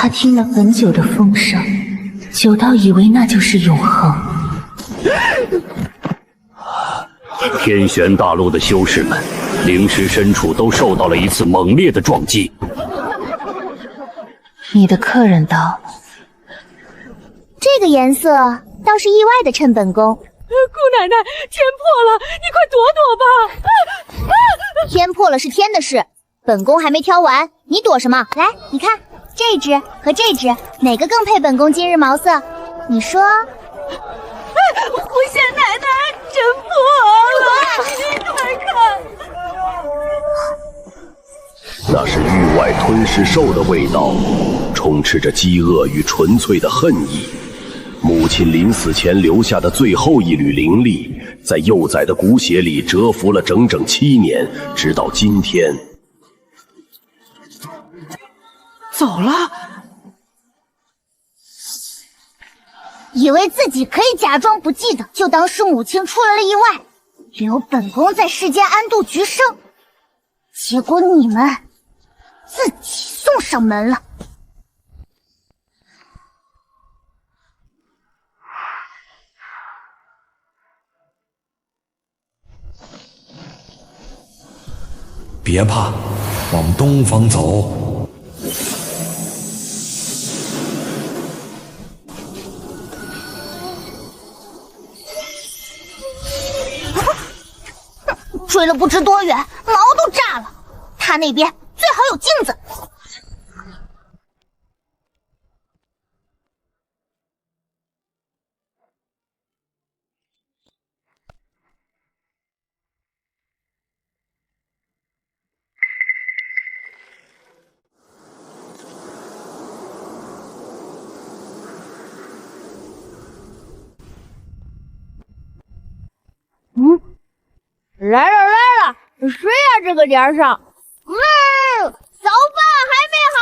他听了很久的风声，久到以为那就是永恒。天玄大陆的修士们，灵石深处都受到了一次猛烈的撞击。你的客人到，这个颜色倒是意外的衬本宫。姑奶奶，天破了，你快躲躲吧！天破了是天的事，本宫还没挑完，你躲什么？来，你看这只和这只哪个更配本宫今日毛色？你说。狐仙奶奶，真破了！你快看，那是域外吞噬兽的味道，充斥着饥饿与纯粹的恨意。母亲临死前留下的最后一缕灵力，在幼崽的骨血里蛰伏了整整7年，直到今天。走了。以为自己可以假装不记得，就当是母亲出了意外，留本宫在世间安度余生。结果你们自己送上门了。别怕，往东方走。追了不知多远，毛都炸了。他那边最好有镜子。来了，谁呀？这个点上，早饭还没好。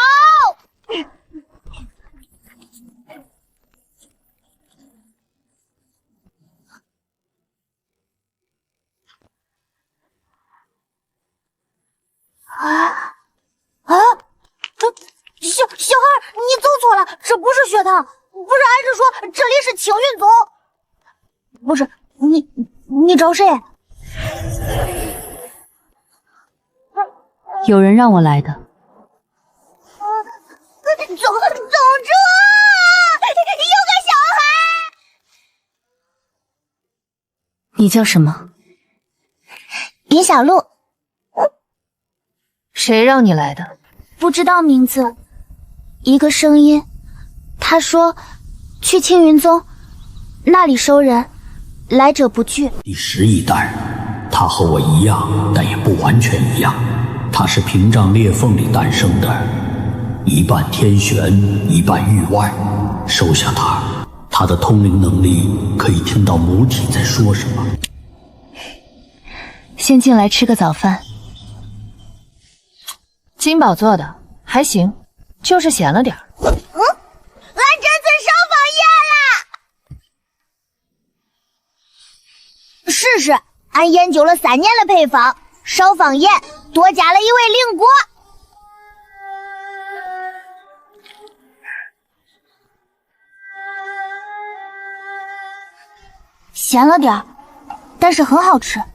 小孩，你走错了，这不是血堂，不是按着说这里是青云宗。不是你找谁？有人让我来的。走住啊！有个小孩。你叫什么？林小璐。谁让你来的？不知道名字。一个声音，他说去青云宗，那里收人，来者不拒。第11代，他和我一样，但也不完全一样。他是屏障裂缝里诞生的，一半天玄，一半域外。收下他，他的通灵能力可以听到母体在说什么。先进来吃个早饭。金宝做的还行，就是咸了点儿。俺这次烧坊宴啦！试试，俺研究了3年的配方，烧坊宴多加了一味灵果。咸了点儿，但是很好吃。听到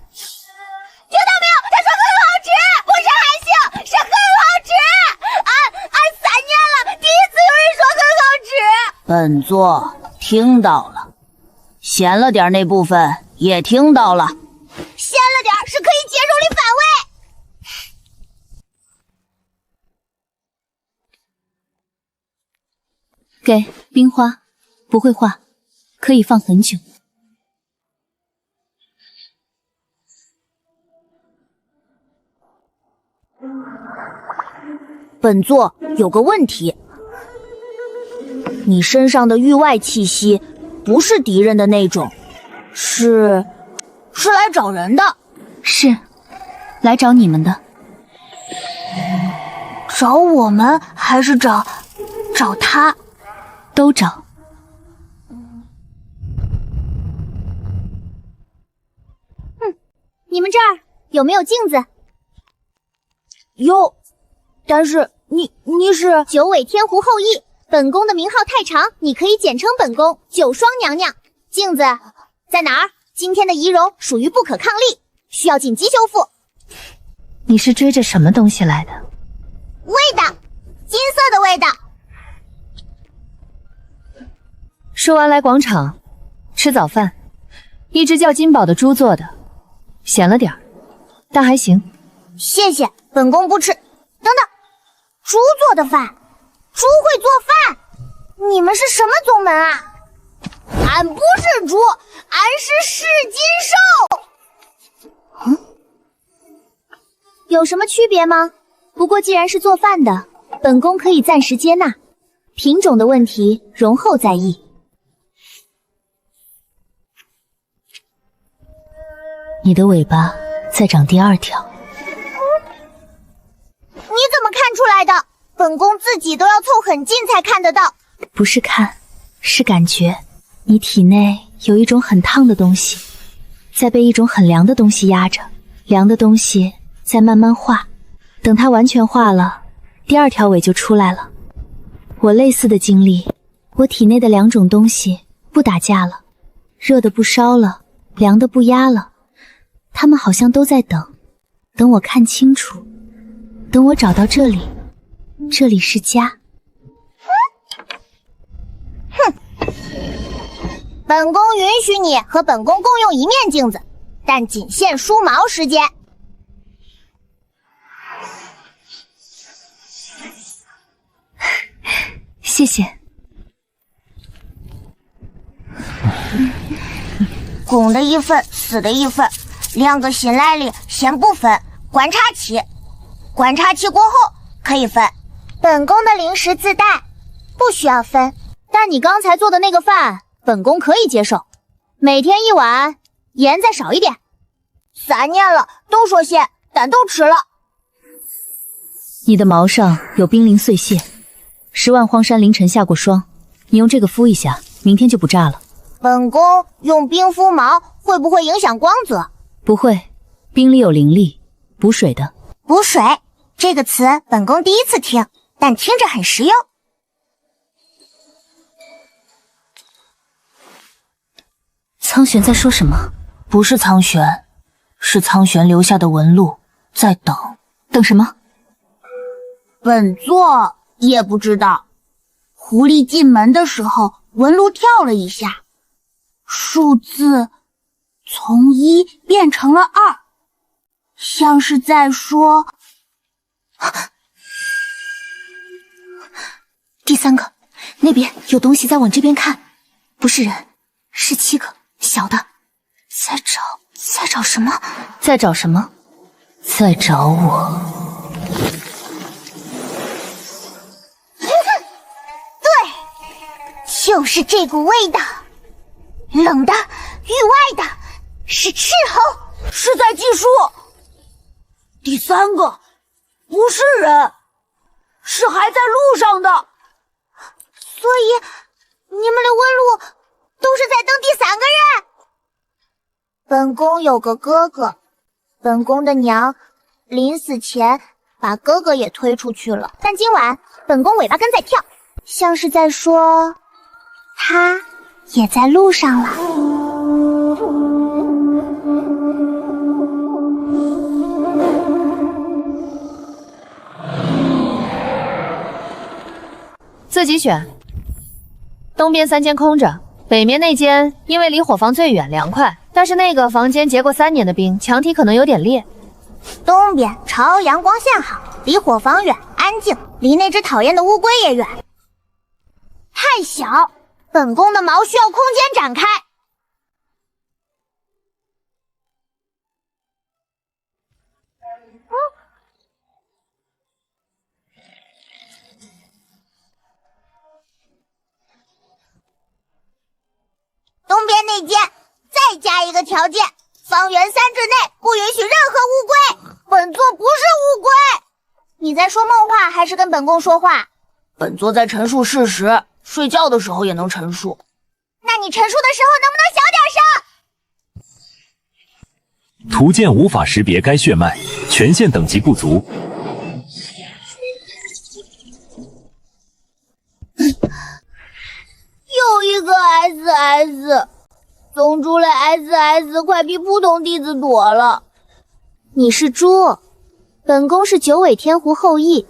没有？他说很好吃，不是还行，是很好吃。俺3年了，第一次有人说很好吃。本座听到了，咸了点那部分也听到了。咸了点是可以接受的范围。给冰花，不会化，可以放很久。本座有个问题，你身上的域外气息不是敌人的那种，是来找人的。是，来找你们的。找我们还是找他？都找。你们这儿有没有镜子？有，但是你是九尾天狐后裔，本宫的名号太长，你可以简称本宫九霜娘娘。镜子在哪儿？今天的仪容属于不可抗力，需要紧急修复。你是追着什么东西来的？味道，金色的味道。说完来广场吃早饭，一只叫金宝的猪做的，咸了点儿，但还行。谢谢，本宫不吃。等等，猪做的饭，猪会做饭？你们是什么宗门啊？俺不是猪，俺是噬金兽。有什么区别吗？不过既然是做饭的，本宫可以暂时接纳。品种的问题，容后再议。你的尾巴再长第2条。你怎么看出来的？本宫自己都要凑很近才看得到。不是看，是感觉。你体内有一种很烫的东西，在被一种很凉的东西压着，凉的东西在慢慢化，等它完全化了，第2条尾就出来了。我类似的经历，我体内的2种东西不打架了，热的不烧了，凉的不压了，它们好像都在等我看清楚，等我找到这里，这里是家。本宫允许你和本宫共用一面镜子，但仅限梳毛时间。谢谢。拱的一份，死的一份，2个信赖里先不分，观察期过后可以分。本宫的零食自带，不需要分。但你刚才做的那个饭，本宫可以接受，每天1碗，盐再少一点。3年了，都说咸，但都吃了。你的毛上有冰凌碎屑，10万荒山凌晨下过霜，你用这个敷一下，明天就不炸了。本宫用冰敷毛会不会影响光泽？不会，冰里有灵力，补水的。补水这个词本宫第一次听，但听着很实用。苍玄在说什么？不是苍玄，是苍玄留下的纹路，在等。等什么？本座也不知道。狐狸进门的时候，纹路跳了一下，数字从1变成了2，像是在说第3个，那边有东西在往这边看，不是人，是7个小的，在找什么？在找什么？在找我。对，就是这股味道，冷的、域外的，是斥候，是在计数。第3个不是人，是还在路上的。所以你们的纹路都是在等第3个人。本宫有个哥哥，本宫的娘临死前把哥哥也推出去了，但今晚本宫尾巴根在跳，像是在说他也在路上了。自己选。东边3间空着，北面那间因为离伙房最远凉快，但是那个房间结过3年的冰，墙体可能有点裂。东边朝阳光线好，离伙房远，安静，离那只讨厌的乌龟也远。太小，本宫的毛需要空间展开。东边那间再加一个条件，方圆3指内不允许任何乌龟。本座不是乌龟。你在说梦话还是跟本宫说话？本座在陈述事实，睡觉的时候也能陈述。那你陈述的时候能不能小点声？图鉴无法识别该血脉，权限等级不足。SS，送出了 SS， 快比普通弟子多了。你是猪，本宫是九尾天狐后裔，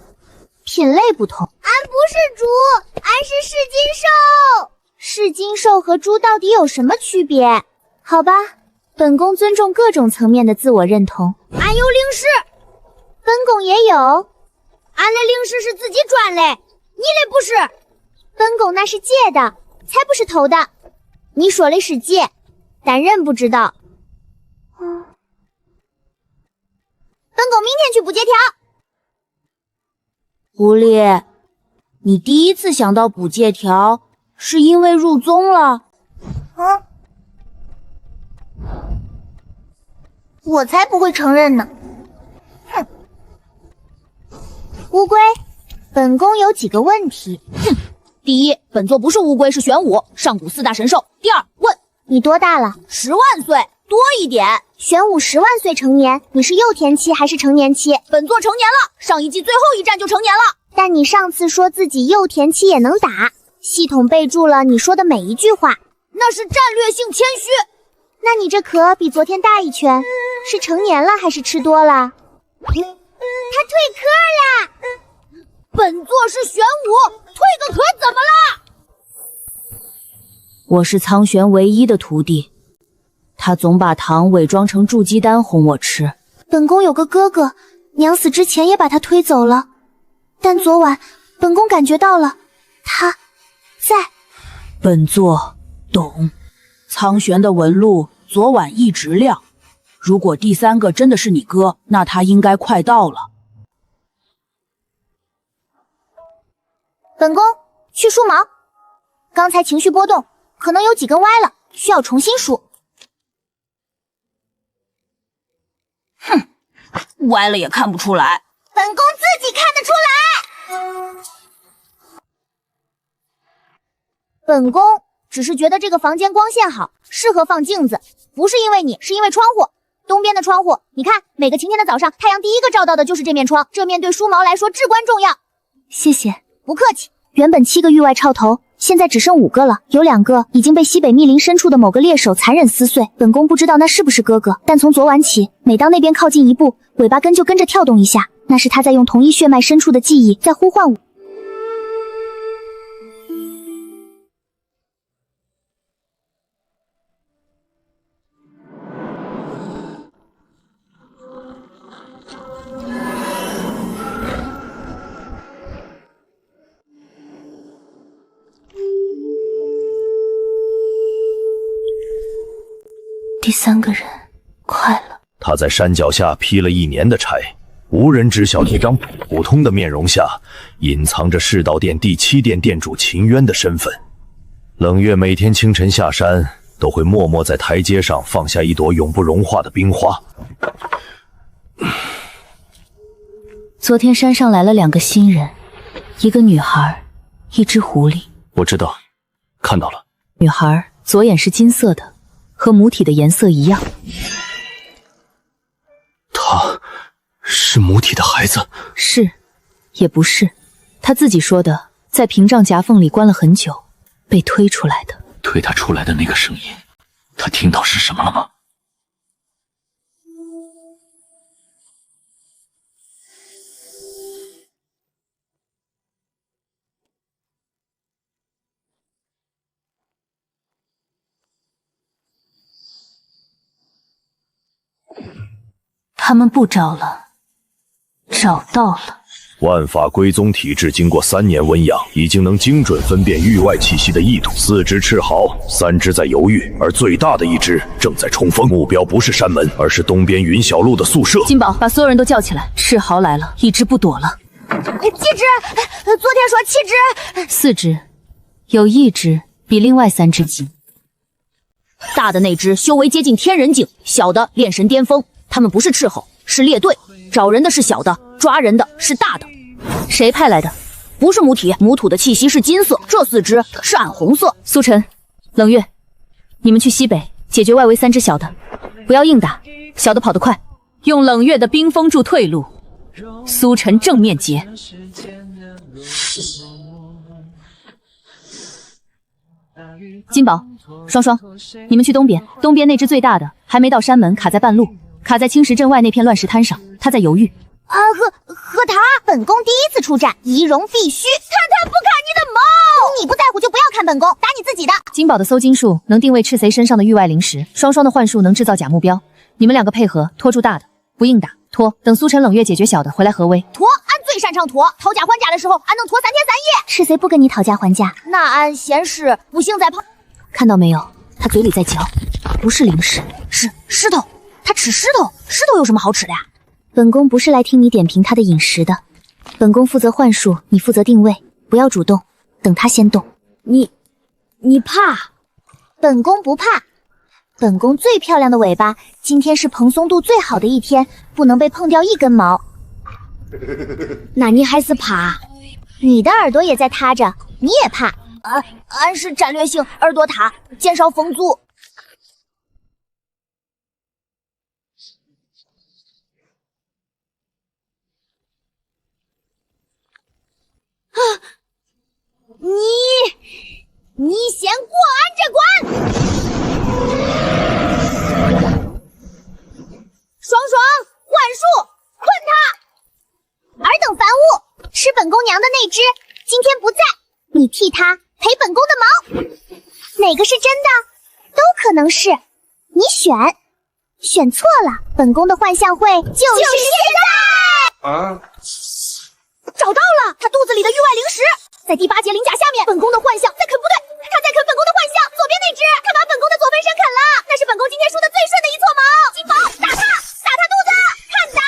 品类不同。俺不是猪，俺是噬金兽。噬金兽和猪到底有什么区别？好吧，本宫尊重各种层面的自我认同。俺有灵石，本宫也有。俺的灵石是自己赚嘞，你嘞不是？本宫那是借的，才不是偷的。你说的是借，但人不知道。本宫明天去补借条。狐狸，你第一次想到补借条，是因为入宗了？我才不会承认呢。哼！乌龟，本宫有几个问题。哼！第一，本座不是乌龟，是玄武，上古四大神兽。第二，问你多大了？10万岁，多一点。玄武10万岁成年，你是幼天期还是成年期？本座成年了，上一季最后一战就成年了。但你上次说自己幼田期也能打，系统备注了你说的每一句话，那是战略性谦虚。那你这壳比昨天大一圈，是成年了还是吃多了？他蜕壳了。本座是玄武，蜕个壳怎么了？我是苍玄唯一的徒弟，他总把糖伪装成筑基丹哄我吃。本宫有个哥哥，娘死之前也把他推走了，但昨晚本宫感觉到了，他在。本座懂，苍玄的纹路昨晚一直亮，如果第三个真的是你哥，那他应该快到了。本宫去梳毛，刚才情绪波动，可能有几根歪了，需要重新梳。哼，歪了也看不出来。本宫自己看得出来。本宫只是觉得这个房间光线好，适合放镜子，不是因为你，是因为窗户。东边的窗户，你看，每个晴天的早上，太阳第一个照到的就是这面窗，这面对梳毛来说至关重要。谢谢，不客气。原本7个域外超头，现在只剩5个了，有2个已经被西北密林深处的某个猎手残忍撕碎。本宫不知道那是不是哥哥，但从昨晚起，每当那边靠近一步，尾巴根就跟着跳动一下，那是他在用同一血脉深处的记忆在呼唤我。第3个人快了。他在山脚下劈了1年的柴，无人知晓这张普通的面容下隐藏着世道殿第7殿殿主秦渊的身份。冷月每天清晨下山，都会默默在台阶上放下一朵永不融化的冰花。昨天山上来了2个新人，一个女孩，一只狐狸。我知道，看到了。女孩左眼是金色的，和母体的颜色一样。她是母体的孩子？是，也不是。她自己说的，在屏障夹缝里关了很久，被推出来的。推他出来的那个声音，他听到是什么了吗？他们不找了，找到了。万法归宗体质经过3年温养，已经能精准分辨域外气息的意图。4只赤毫，3只在犹豫，而最大的一只正在冲锋。目标不是山门，而是东边云小路的宿舍。金宝，把所有人都叫起来。赤毫来了，1只不躲了。7只，昨天说7只，4只，有1只比另外3只急。大的那只修为接近天人境，小的炼神巅峰。他们不是斥候，是列队，找人的是小的，抓人的是大的。谁派来的？不是母体，母土的气息是金色，这4只是暗红色。苏晨、冷月，你们去西北解决外围3只小的，不要硬打，小的跑得快，用冷月的冰封住退路。苏晨正面接。金宝、双双，你们去东边，东边那只最大的还没到山门，卡在半路，卡在青石镇外那片乱石滩上，他在犹豫。和他，本宫第一次出战，仪容必须。他不砍你的毛！你不在乎就不要看本宫，打你自己的。金宝的搜金术能定位赤贼身上的域外灵石，双双的幻术能制造假目标。你们两个配合拖住大的，不硬打，拖。等苏晨冷月解决小的回来合威。驼，俺最擅长驼，讨价还价的时候，俺能拖3天3夜。赤贼不跟你讨价还价，那俺先是不行再跑。看到没有？他嘴里在嚼，不是灵石，是石头。他吃石头，石头有什么好吃的呀？本宫不是来听你点评他的饮食的，本宫负责幻术，你负责定位，不要主动，等他先动。你怕？本宫不怕。本宫最漂亮的尾巴，今天是蓬松度最好的一天，不能被碰掉一根毛。那你还是怕？你的耳朵也在塌着，你也怕？俺是战略性耳朵塌，减少风阻。你先过俺这关！双双幻术困他！尔等凡物，吃本宫娘的那只，今天不在，你替他赔本宫的毛。哪个是真的？都可能是。你选错了，本宫的幻象会就是现在。找到了，他肚子里的域外灵石在第8节鳞甲下面。本宫的幻象在啃，不对，他在啃本宫的幻象。左边那只，他把本宫的左分身啃了，那是本宫今天梳的最顺的一撮毛。金宝，打他，打他肚子，看打！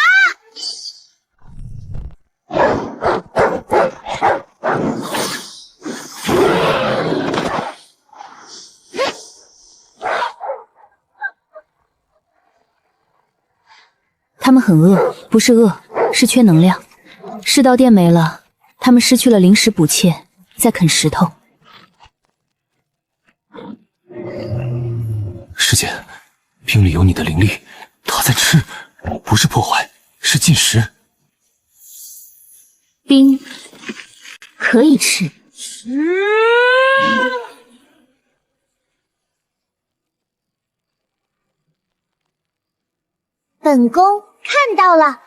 他们很饿，不是饿，是缺能量。世道殿没了，他们失去了灵石补切，在啃石头。师姐，冰里有你的灵力，他在吃，不是破坏，是进食。冰可以吃。本宫看到了。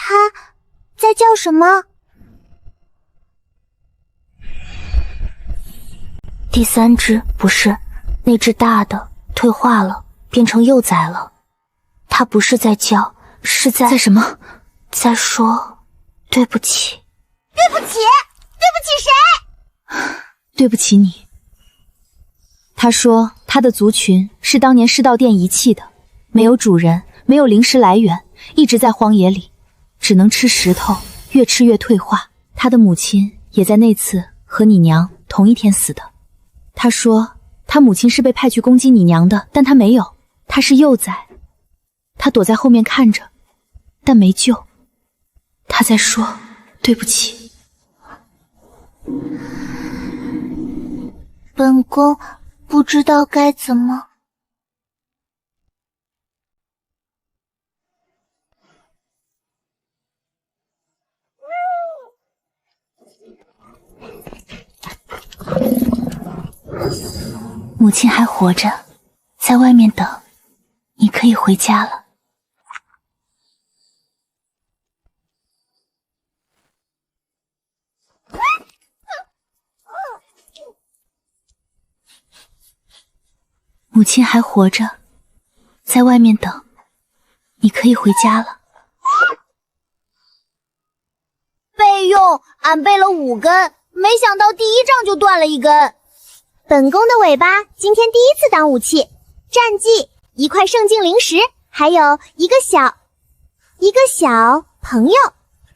他在叫什么？第3只不是，那只大的退化了，变成幼崽了。他不是在叫，是在什么？在说对不起。对不起？对不起谁？对不起你。他说他的族群是当年世道殿遗弃的，没有主人，没有灵石来源，一直在荒野里，只能吃石头，越吃越退化。他的母亲也在那次和你娘同一天死的。他说他母亲是被派去攻击你娘的，但他没有，他是幼崽，他躲在后面看着，但没救。他在说对不起。本宫不知道该怎么。母亲还活着，在外面等，你可以回家了。母亲还活着，在外面等，你可以回家了。备用，俺备了5根，没想到第1仗就断了1根。本宫的尾巴今天第1次当武器，战绩1块圣境灵石，还有一个小朋友，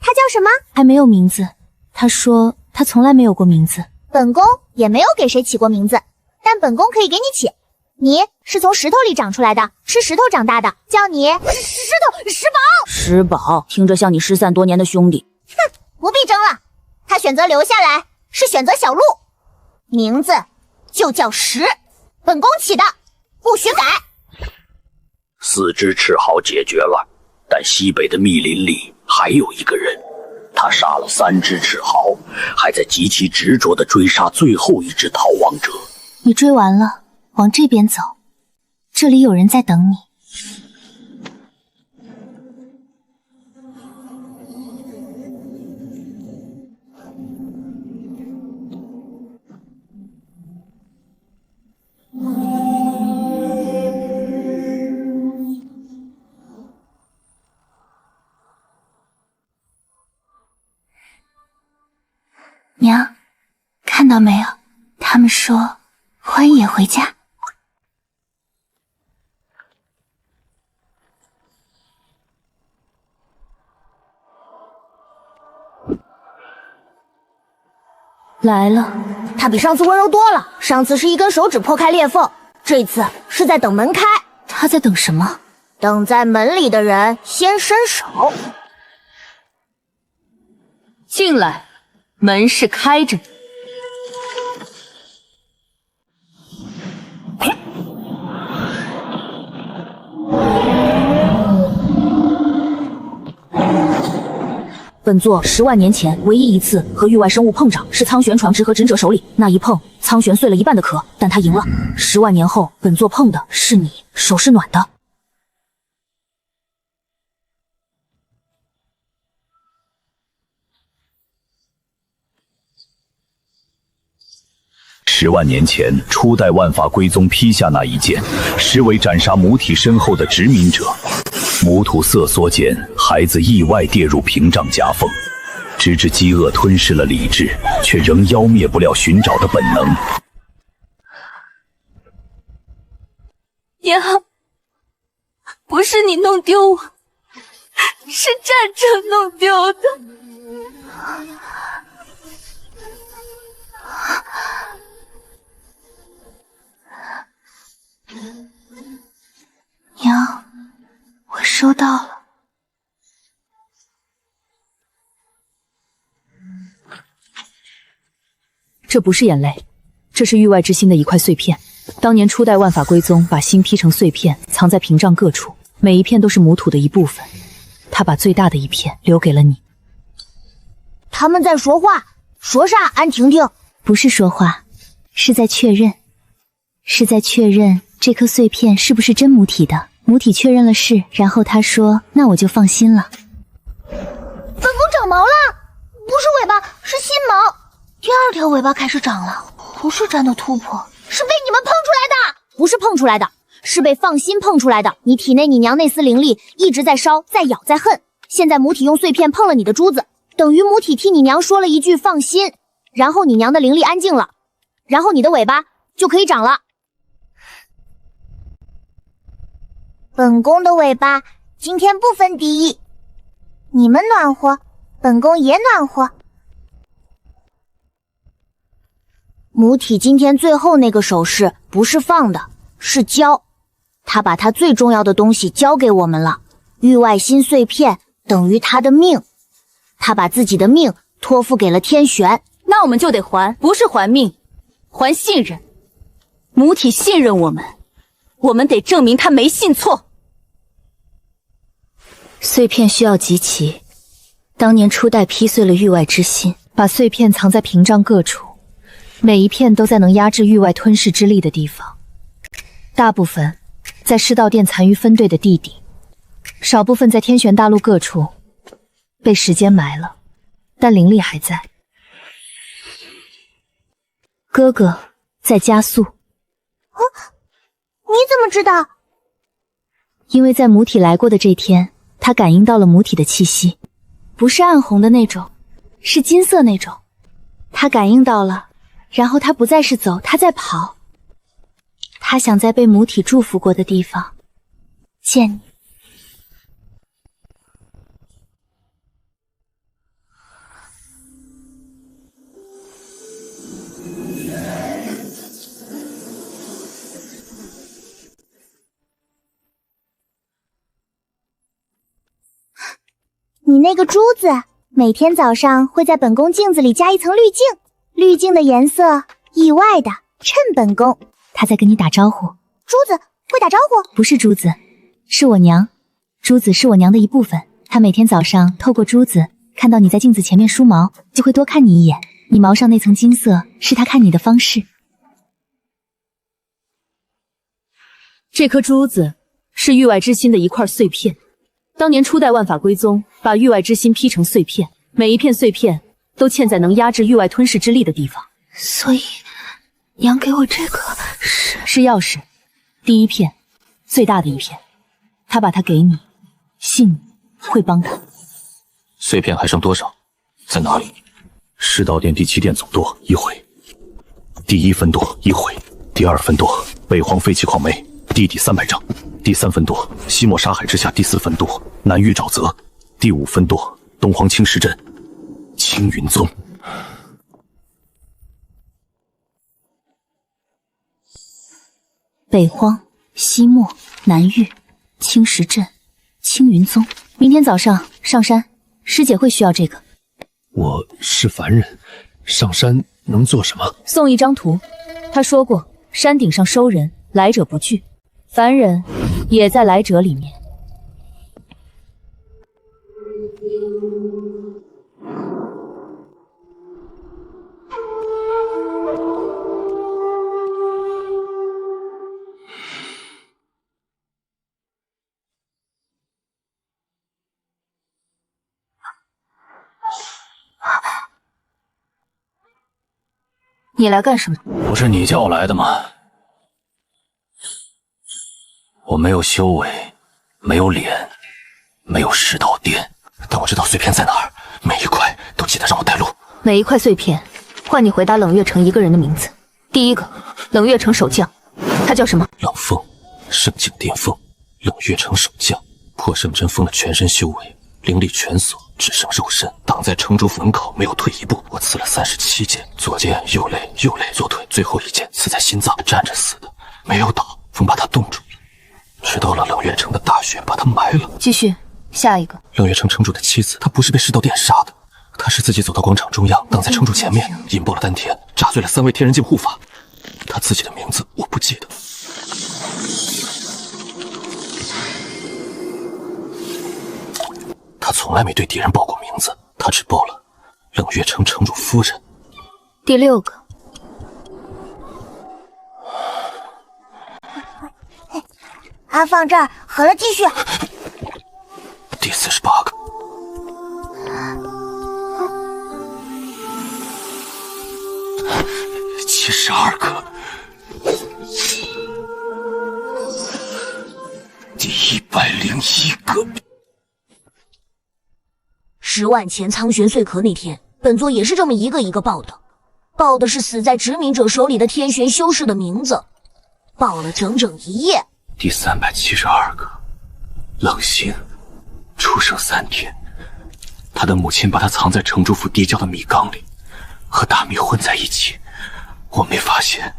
他叫什么？还没有名字。他说他从来没有过名字。本宫也没有给谁起过名字，但本宫可以给你起。你是从石头里长出来的，吃石头长大的，叫你石宝。石宝听着像你失散多年的兄弟。哼，不必争了。他选择留下来，是选择小鹿，名字就叫石，本宫起的，不许改。4只赤毫解决了，但西北的密林里还有一个人，他杀了3只赤毫，还在极其执着地追杀最后一只逃亡者。你追完了，往这边走，这里有人在等你。娘，看到没有？他们说欢爷回家。来了。他比上次温柔多了，上次是一根手指破开裂缝，这次是在等门开。他在等什么？等在门里的人先伸手。进来，门是开着的。本座10万年前唯一一次和域外生物碰上，是苍玄传至和忍者手里，那一碰，苍玄碎了一半的壳，但他赢了。10万年后，本座碰的是你，手是暖的。10万年前，初代万法归宗劈下那一剑，实为斩杀母体身后的殖民者。母土瑟缩间，孩子意外跌入屏障夹缝，直至饥饿吞噬了理智，却仍妖灭不了寻找的本能。娘，不是你弄丢我，是战争弄丢的。娘，我收到了。这不是眼泪，这是域外之心的一块碎片。当年初代万法归宗把心劈成碎片，藏在屏障各处，每一片都是母土的一部分。他把最大的一片留给了你。他们在说话，说啥？安婷婷。不是说话，是在确认，是在确认这颗碎片是不是真母体的。母体确认了是，然后他说：“那我就放心了。”本宫长毛了，不是尾巴，是心毛。第2条尾巴开始长了，不是真的突破，是被你们碰出来的，不是碰出来的，是被放心碰出来的。你体内你娘内丝灵力一直在烧，在咬，在恨。现在母体用碎片碰了你的珠子，等于母体替你娘说了一句放心，然后你娘的灵力安静了，然后你的尾巴就可以长了。本宫的尾巴今天不分敌意，你们暖和，本宫也暖和。母体今天最后那个手势不是放的，是交。她把她最重要的东西交给我们了，域外心碎片等于她的命，她把自己的命托付给了天玄。那我们就得还，不是还命，还信任。母体信任我们，我们得证明她没信错。碎片需要集齐。当年初代劈碎了域外之心，把碎片藏在屏障各处，每一片都在能压制域外吞噬之力的地方。大部分在师道殿残余分队的地底，少部分在天玄大陆各处，被时间埋了，但灵力还在。哥哥在加速。你怎么知道？因为在母体来过的这天，他感应到了母体的气息，不是暗红的那种，是金色那种。他感应到了，然后他不再是走，他在跑。他想在被母体祝福过的地方见你。你那个珠子每天早上会在本宫镜子里加一层滤镜，滤镜的颜色意外的衬本宫。她在跟你打招呼。珠子会打招呼？不是珠子，是我娘。珠子是我娘的一部分，她每天早上透过珠子看到你在镜子前面梳毛，就会多看你一眼。你毛上那层金色是她看你的方式。这颗珠子是域外之心的一块碎片。当年初代万法归宗把域外之心劈成碎片，每一片碎片都嵌在能压制域外吞噬之力的地方。所以，娘给我这个是钥匙，第一片，最大的一片。她把它给你，信你会帮她。碎片还剩多少？在哪里？世道殿第7殿总舵1回，第1分舵1回，第2分舵北荒废弃矿煤地底300丈，第3分舵西漠沙海之下第4分舵南域沼泽，第5分舵东荒青石镇青云宗。北荒、西漠、南域、青石镇、青云宗。明天早上上山，师姐会需要这个。我是凡人，上山能做什么？送一张图。他说过，山顶上收人，来者不拒。凡人也在来者里面。你来干什么？不是你叫我来的吗？我没有修为，没有脸，没有世道殿，但我知道碎片在哪儿，每一块都记得让我带路。每一块碎片，换你回答冷月城一个人的名字。第一个，冷月城守将，他叫什么？冷风，圣境巅峰，冷月城守将，破圣真封了全身修为，灵力全锁，只剩肉身，挡在城主府门口，没有退一步。我刺了37剑，左肩、右肋、右肋、左腿，最后一剑刺在心脏，站着死的，没有倒，风把他冻住。直到了冷月城的大雪把他埋了。继续，下一个。冷月城城主的妻子，她不是被世道殿杀的，她是自己走到广场中央，挡在城主前面，引爆了丹田，炸碎了3位天人境护法。她自己的名字我不记得。她从来没对敌人报过名字，她只报了冷月城城主夫人。第6个。安放这儿，好了，继续。第48个。72个。第101个。10万钱苍玄碎壳那天，本座也是这么一个一个报的，报的是死在殖民者手里的天玄修士的名字，报了整整1页。第372个，冷心，出生3天，他的母亲把他藏在城主府地窖的米缸里，和大米混在一起，我没发现，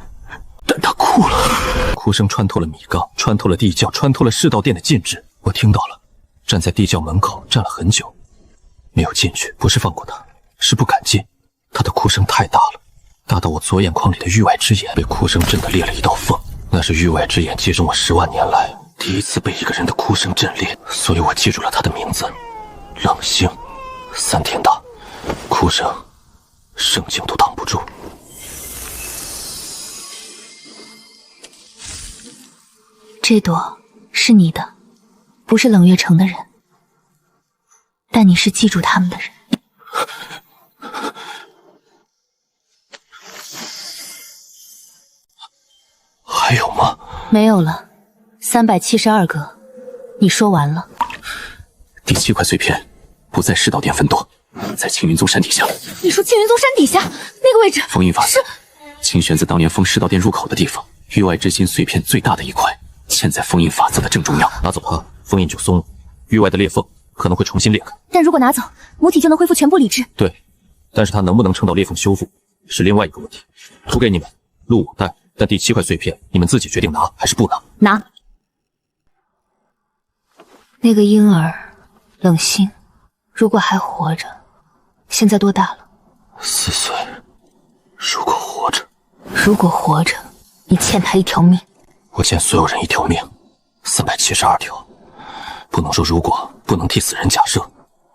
但他哭了，哭声穿透了米缸，穿透了地窖，穿透了世道殿的禁制，我听到了，站在地窖门口站了很久，没有进去，不是放过他，是不敢进，他的哭声太大了，大到我左眼眶里的域外之眼被哭声震得裂了一道缝。那是域外之眼接中我10万年来第一次被一个人的哭声震裂，所以我记住了他的名字，冷星。3天大，哭声圣境都挡不住。这朵是你的，不是冷月城的人，但你是记住他们的人。还有吗？没有了，372个，你说完了。第7块碎片不在世道殿分舵，在青云宗山底下。你说青云宗山底下那个位置？封印法子，清玄子当年封世道殿入口的地方，域外之心碎片最大的一块，嵌在封印法则的正中央。拿走它，封印就松了，域外的裂缝可能会重新裂开。但如果拿走，母体就能恢复全部理智。对，但是它能不能撑到裂缝修复，是另外一个问题。图给你们，路我带。但第7块碎片，你们自己决定拿还是不拿？拿。那个婴儿，冷心，如果还活着，现在多大了？4岁。如果活着，如果活着，你欠他一条命。我欠所有人一条命，372条。不能说如果，不能替死人假设，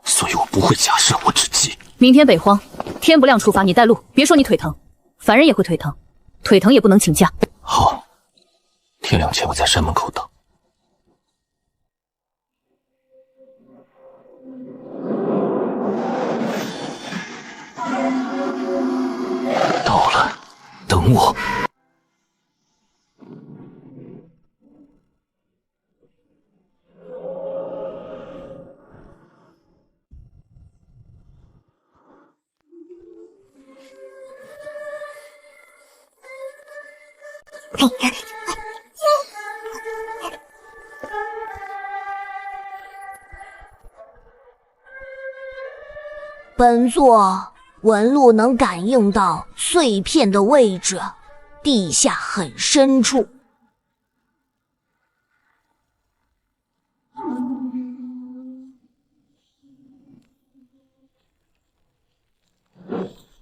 所以我不会假设，我只记。明天北荒，天不亮出发，你带路。别说你腿疼，凡人也会腿疼，腿疼也不能请假。好，天亮前我在山门口等。到了，等我。本座纹路能感应到碎片的位置，地下很深处。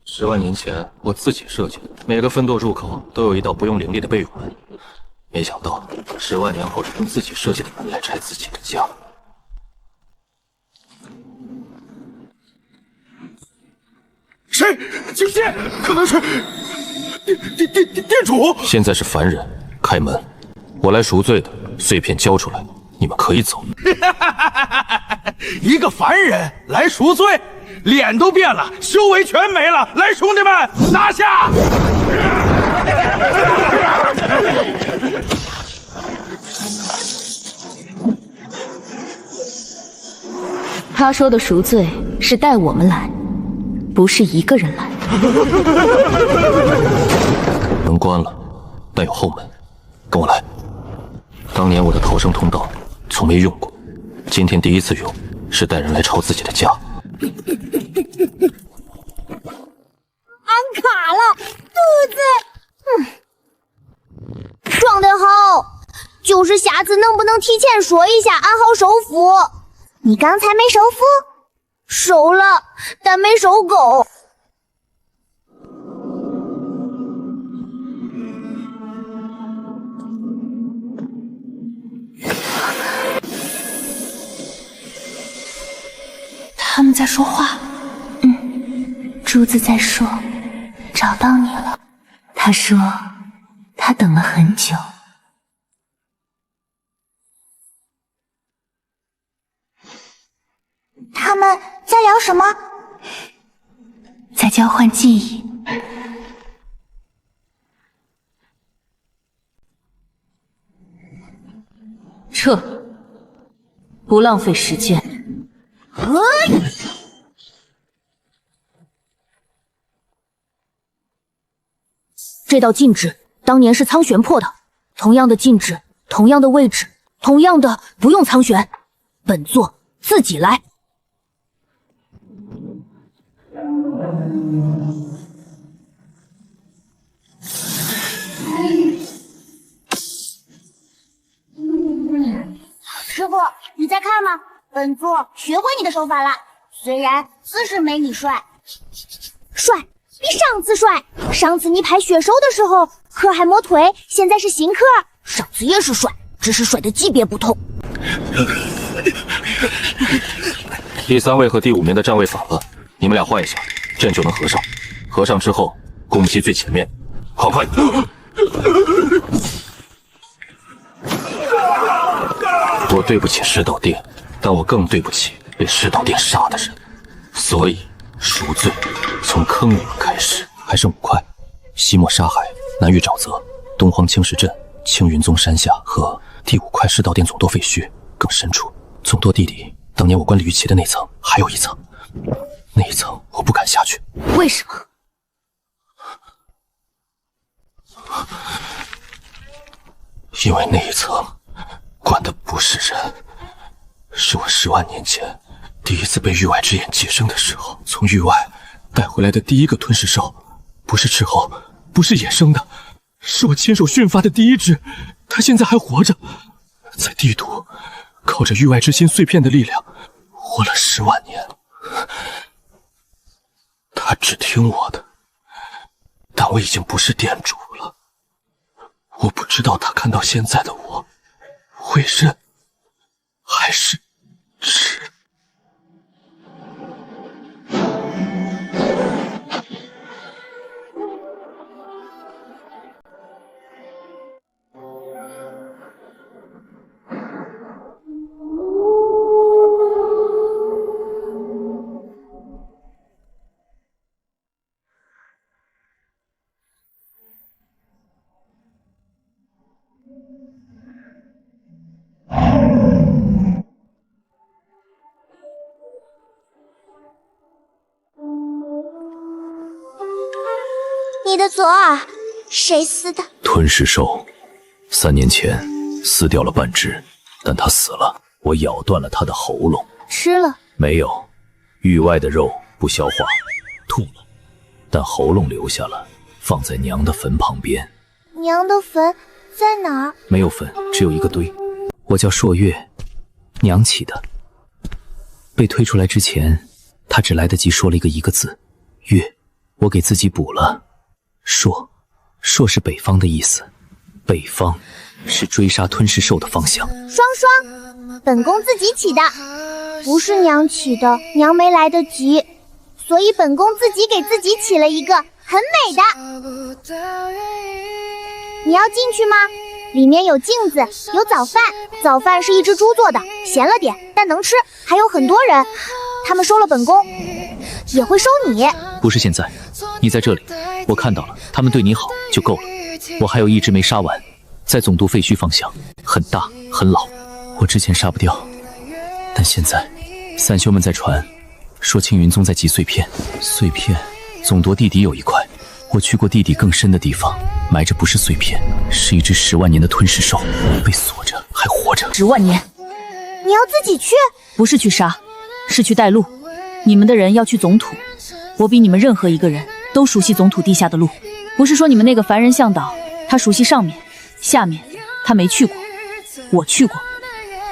10万年前，我自己设计的，每个分舵入口都有一道不用灵力的备用门。没想到10万年后，用自己设计的门来拆自己的家。谁？警戒！可能是店主。现在是凡人，开门。我来赎罪的，碎片交出来，你们可以走。一个凡人来赎罪，脸都变了，修为全没了。来，兄弟们，拿下！他说的赎罪是带我们来，不是一个人来。门关了，但有后门，跟我来。当年我的逃生通道从没用过，今天第一次用，是带人来抄自己的家。俺卡了，肚子，撞得好，就是下次能不能提前说一下，俺好收服。你刚才没收服？收了，但没收够。他们在说话。珠子在说，找到你了。他说，他等了很久。他们在聊什么？在交换记忆。撤，不浪费时间。这道禁制当年是苍玄破的，同样的禁制，同样的位置，同样的不用苍玄，本座自己来。师傅，你在看吗？本座学会你的手法了，虽然姿势没你帅，帅比上次帅。上次你拍血手的时候，壳还没退，现在是新壳。上次也是帅，只是帅的级别不同。第3位和第5名的站位反了，你们俩换一下，阵就能合上。合上之后，攻击最前面，快！我对不起石岛殿，但我更对不起被石岛殿杀的人，所以赎罪从坑里面开始。还剩5块：西莫沙海、南域沼泽、东荒青石镇、青云宗山下和第5块石岛殿总舵废墟。更深处，总舵地底，当年我关李玉琪的那层还有一层，那一层我不敢下去。为什么？因为那一层关的不是人，是我10万年前第一次被域外之眼寄生的时候，从域外带回来的第一个吞噬兽，不是斥候，不是野生的，是我亲手驯发的第一只，它现在还活着，在帝都靠着域外之心碎片的力量活了10万年。他只听我的，但我已经不是店主了。我不知道他看到现在的我，会认还是吃。你的左耳谁撕的？吞噬兽，3年前撕掉了半只，但它死了。我咬断了它的喉咙。吃了？没有，域外的肉不消化，吐了，但喉咙留下了，放在娘的坟旁边。娘的坟在哪儿？没有坟，只有一个堆。我叫朔月，娘起的。被推出来之前，她只来得及说了一个字，月。我给自己补了。朔是北方的意思，北方是追杀吞噬兽的方向。双双，本宫自己起的，不是娘起的，娘没来得及，所以本宫自己给自己起了一个很美的。你要进去吗？里面有镜子，有早饭，早饭是一只猪做的，咸了点，但能吃，还有很多人，他们收了本宫，也会收你。不是现在，你在这里，我看到了，他们对你好就够了。我还有一只没杀完，在总督废墟方向，很大很老，我之前杀不掉，但现在散修们在传，说青云宗在集碎片，总夺地底有一块，我去过地底更深的地方，埋着不是碎片，是一只10万年的吞噬兽，被锁着还活着。10万年？你要自己去？不是去杀，是去带路。你们的人要去总土，我比你们任何一个人都熟悉总土地下的路。不是说你们那个凡人向导，他熟悉上面下面，他没去过，我去过。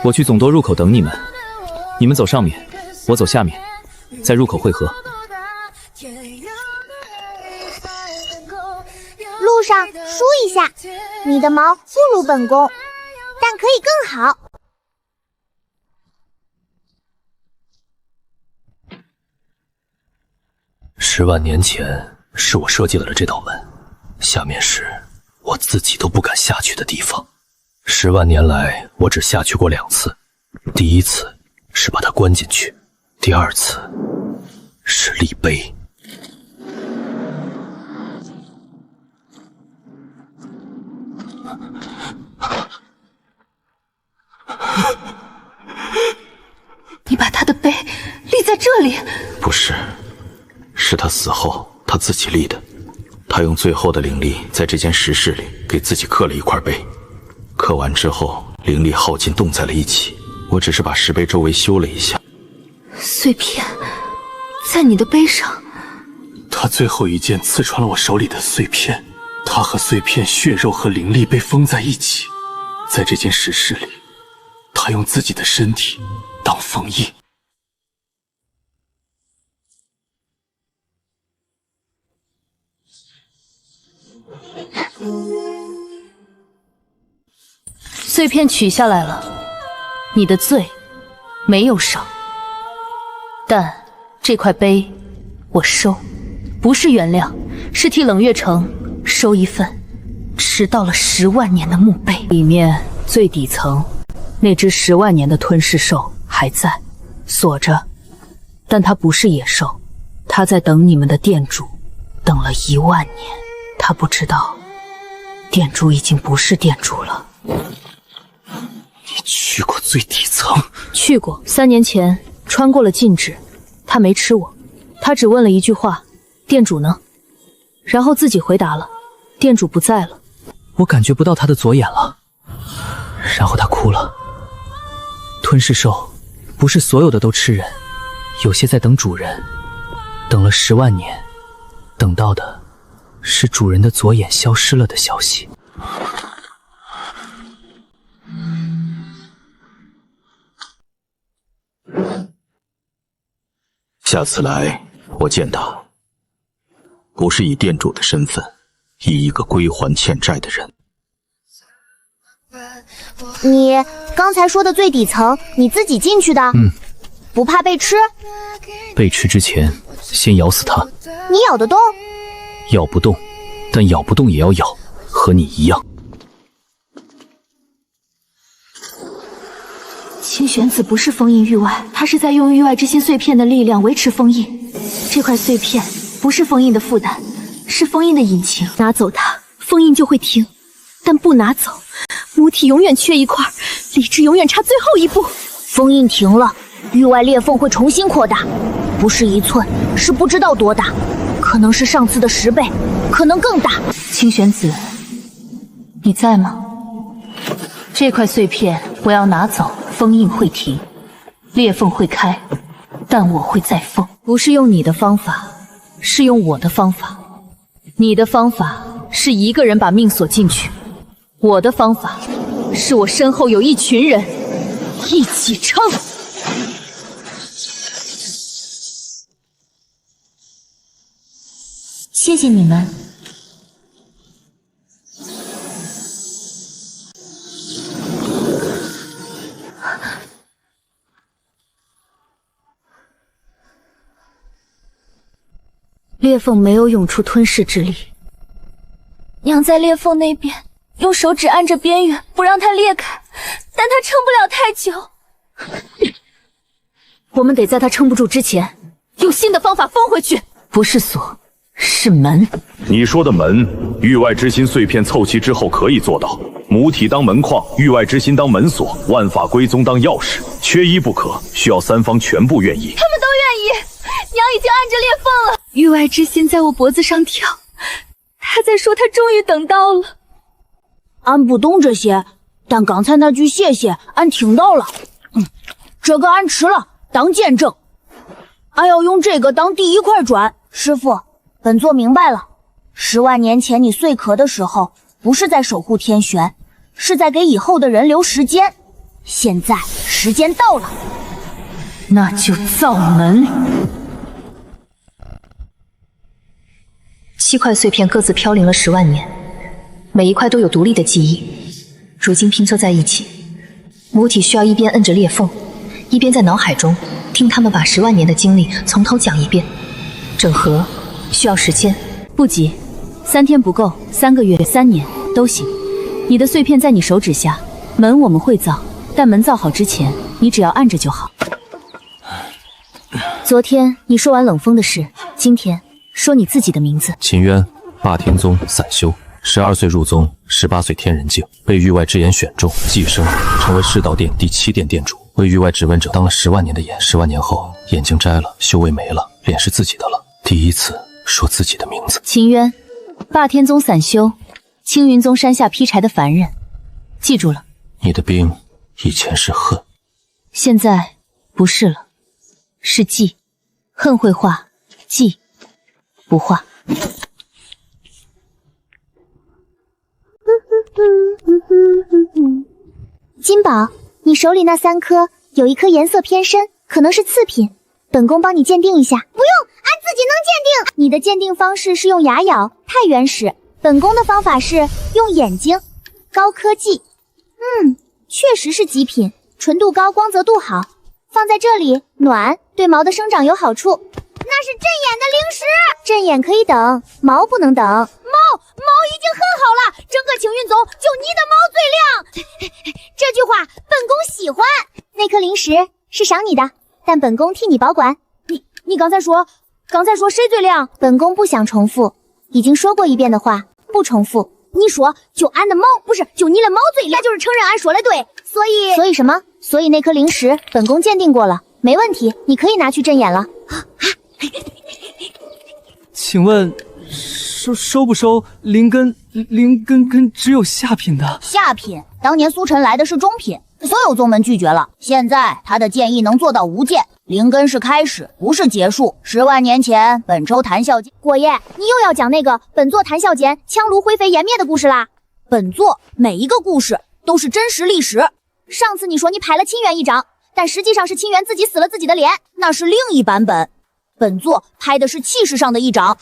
我去总舵入口等你们，你们走上面，我走下面，在入口汇合。路上梳一下，你的毛不如本宫，但可以更好。10万年前是我设计了这道门，下面是我自己都不敢下去的地方。10万年来，我只下去过2次，第一次是把它关进去，第二次是立碑。你把他的碑立在这里？不是，是他死后他自己立的。他用最后的灵力在这间石室里给自己刻了一块碑，刻完之后灵力耗尽冻在了一起。我只是把石碑周围修了一下。碎片在你的碑上。他最后一剑刺穿了我手里的碎片，他和碎片血肉和灵力被封在一起。在这间石室里，他用自己的身体当封印。碎片取下来了，你的罪没有少，但这块碑我收，不是原谅，是替冷月城收一份迟到了10万年的墓碑。里面最底层那只10万年的吞噬兽还在锁着，但它不是野兽，它在等你们的店主，等了1万年。他不知道店主已经不是店主了。你去过最底层？去过，3年前穿过了禁制，他没吃我，他只问了一句话：店主呢？然后自己回答了，店主不在了。我感觉不到他的左眼了，然后他哭了。吞噬兽不是所有的都吃人，有些在等主人，等了10万年，等到的是主人的左眼消失了的消息。下次来，我见他，不是以店主的身份，以一个归还欠债的人。你刚才说的最底层，你自己进去的？不怕被吃？被吃之前，先咬死他。你咬得动？咬不动，但咬不动也要咬，和你一样。清玄子不是封印域外，他是在用域外之心碎片的力量维持封印。这块碎片不是封印的负担，是封印的引擎。拿走它，封印就会停；但不拿走，母体永远缺一块，理智永远差最后一步。封印停了，域外裂缝会重新扩大，不是1寸，是不知道多大，可能是上次的10倍，可能更大。清玄子，你在吗？这块碎片我要拿走，封印会停，裂缝会开，但我会再封。不是用你的方法，是用我的方法。你的方法是一个人把命锁进去，我的方法是我身后有一群人一起撑。谢谢你们。裂缝没有涌出吞噬之力，娘在裂缝那边用手指按着边缘，不让它裂开，但它撑不了太久。我们得在它撑不住之前，用新的方法封回去。不是锁，是门。你说的门，域外之心碎片凑齐之后可以做到。母体当门框，域外之心当门锁，万法归宗当钥匙，缺一不可，需要3方全部愿意。他们都愿意，娘已经按着裂缝了。域外之心在我脖子上跳，他在说他终于等到了。按不动这些，但刚才那句谢谢俺听到了。这个俺吃了当见证，俺要用这个当第一块砖。师傅，本座明白了，10万年前你碎壳的时候，不是在守护天玄，是在给以后的人留时间。现在时间到了，那就造门。7块碎片各自飘零了10万年，每一块都有独立的记忆，如今拼凑在一起。母体需要一边摁着裂缝，一边在脑海中听他们把10万年的经历从头讲一遍。整合需要时间，不急，3天不够，3个月、3年都行。你的碎片在你手指下，门我们会造，但门造好之前，你只要按着就好。昨天你说完冷风的事，今天说你自己的名字。秦渊，霸天宗散修，12岁入宗，18岁天人境，被域外之眼选中，晋升成为世道殿第7殿殿主，为域外指问者当了10万年的眼。10万年后，眼睛摘了，修为没了，脸是自己的了。第一次说自己的名字。秦渊，霸天宗散修，青云宗山下劈柴的凡人，记住了。你的兵以前是恨，现在不是了，是记。恨会化，记不化。金宝，你手里那3颗，有一颗颜色偏深，可能是次品，本宫帮你鉴定一下。不用，俺自己能鉴定。你的鉴定方式是用牙咬，太原始。本宫的方法是用眼睛，高科技。确实是极品，纯度高，光泽度好，放在这里暖，对毛的生长有好处。那是镇眼的灵石，镇眼可以等，毛不能等。毛已经很好了，整个青云宗就你的毛最亮。这句话本宫喜欢。那颗灵石是赏你的，但本宫替你保管。你刚才说谁最亮？本宫不想重复，已经说过一遍的话，不重复。你说就俺的毛，不是就你的毛最亮，那就是承认俺说的对。所以什么？所以那颗灵石本宫鉴定过了，没问题，你可以拿去镇眼了。请问收不收灵根只有下品的？下品，当年苏晨来的是中品，所有宗门拒绝了。现在他的剑意能做到无剑，灵根是开始，不是结束。10万年前，本州谈笑间，果爷，你又要讲那个本座谈笑间枪炉灰飞烟灭的故事啦？本座每一个故事都是真实历史。上次你说你拍了清源一掌，但实际上是清源自己撕了自己的脸，那是另一版本。本作拍的是气势上的一掌。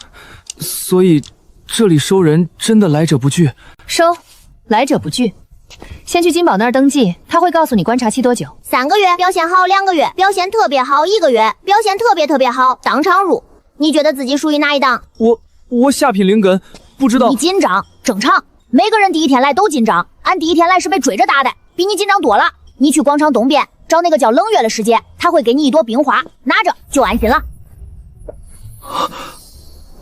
所以这里收人真的来者不拒？收，来者不拒。先去金宝那儿登记，他会告诉你观察期多久。3个月，表现好2个月，表现特别好1个月，表现特别好当场入。你觉得自己属于哪一档？我下品灵根，不知道。你紧张，正常。每个人第一天来都紧张，俺第一天来是被追着打的，比你紧张多了。你去广场东边找那个叫冷月的师姐，她会给你一朵冰花，拿着就安心了。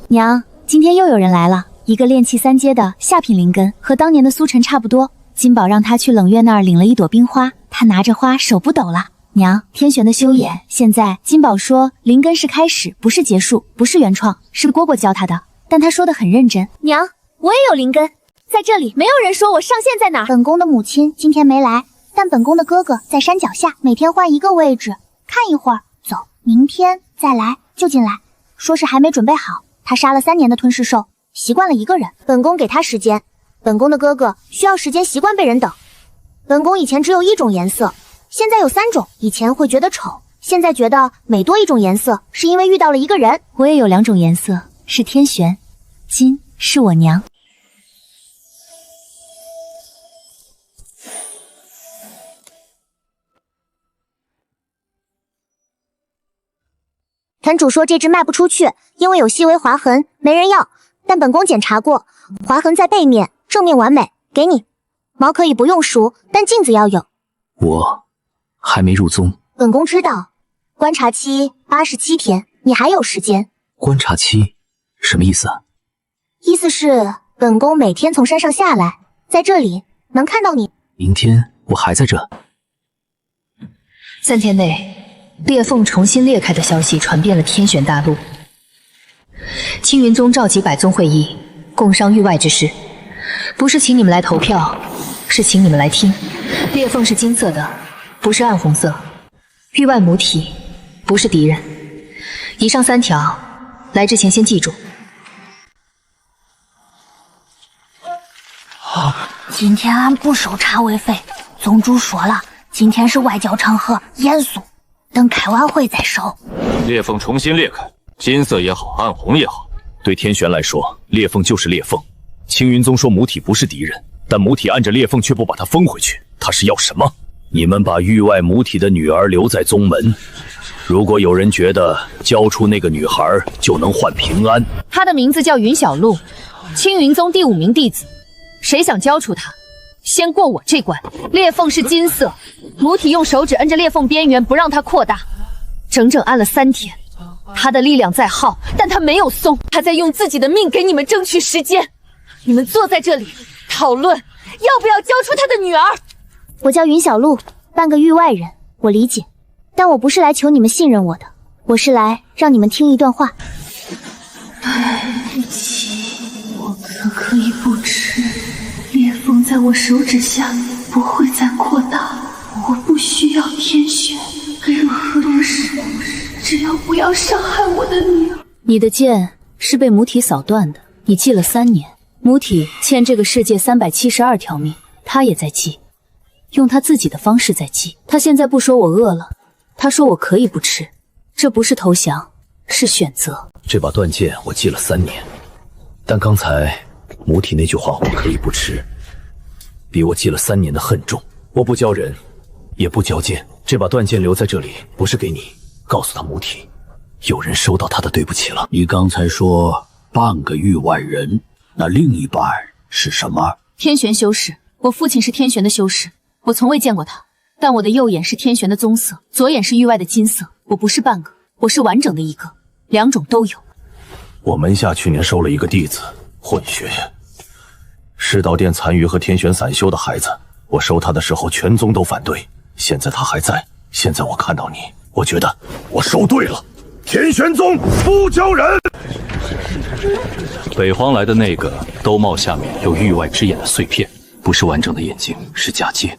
娘，今天又有人来了，一个炼气3阶的下品灵根，和当年的苏晨差不多。金宝让他去冷月那儿领了一朵冰花，他拿着花手不抖了。娘，天玄的修研，现在金宝说灵根是开始，不是结束，不是原创，是蝈蝈教他的，但他说的很认真。娘，我也有灵根，在这里没有人说我上限在哪儿。本宫的母亲今天没来，但本宫的哥哥在山脚下，每天换一个位置看一会儿，走，明天再来就进来。说是还没准备好，他杀了3年的吞噬兽，习惯了一个人。本宫给他时间，本宫的哥哥需要时间习惯被人等。本宫以前只有1种颜色，现在有3种。以前会觉得丑，现在觉得每多1种颜色，是因为遇到了一个人。我也有2种颜色，是天玄，金是我娘。坛主说这只卖不出去，因为有细微划痕，没人要。但本宫检查过，划痕在背面，正面完美，给你。毛可以不用熟，但镜子要有。我还没入宗。本宫知道，观察期87天，你还有时间。观察期什么意思啊？意思是本宫每天从山上下来，在这里能看到你。明天我还在这。3天内，裂缝重新裂开的消息传遍了天玄大陆。青云宗召集百宗会议，共商域外之事，不是请你们来投票，是请你们来听。裂缝是金色的，不是暗红色。域外母体不是敌人。以上3条，来之前先记住。今天俺不收茶位费，宗主说了，今天是外交场合，严肃，等开完会再收。裂缝重新裂开，金色也好，暗红也好，对天玄来说，裂缝就是裂缝。青云宗说母体不是敌人，但母体按着裂缝却不把它封回去，他是要什么？你们把域外母体的女儿留在宗门，如果有人觉得交出那个女孩就能换平安，她的名字叫云小璐，青云宗第5名弟子。谁想交出她，先过我这关。裂缝是金色，母体用手指摁着裂缝边缘，不让它扩大，整整按了3天。她的力量在耗，但她没有松，她在用自己的命给你们争取时间。你们坐在这里讨论要不要交出她的女儿。我叫云小璐，半个域外人，我理解，但我不是来求你们信任我的，我是来让你们听一段话。对不起，我可以不吃。裂缝在我手指下不会再扩大，我不需要天玄，任何东西，只要不要伤害我的女儿。你的剑是被母体扫断的，你记了3年，母体欠这个世界372条命，他也在记，用他自己的方式在记。他现在不说我饿了，他说我可以不吃，这不是投降，是选择。这把断剑我记了3年，但刚才母体那句话我可以不吃，比我记了3年的恨重。我不教人，也不交剑，这把断剑留在这里，不是给你，告诉他母体，有人收到他的对不起了。你刚才说半个域外人，那另一半是什么？天玄修士，我父亲是天玄的修士，我从未见过他，但我的右眼是天玄的棕色，左眼是域外的金色。我不是半个，我是完整的一个，2种都有。我门下去年收了一个弟子，混血，世道殿残余和天玄散修的孩子，我收他的时候全宗都反对，现在他还在，现在我看到你，我觉得我收对了。天玄宗不教人。北荒来的那个兜帽下面有域外之眼的碎片，不是完整的眼睛，是假借。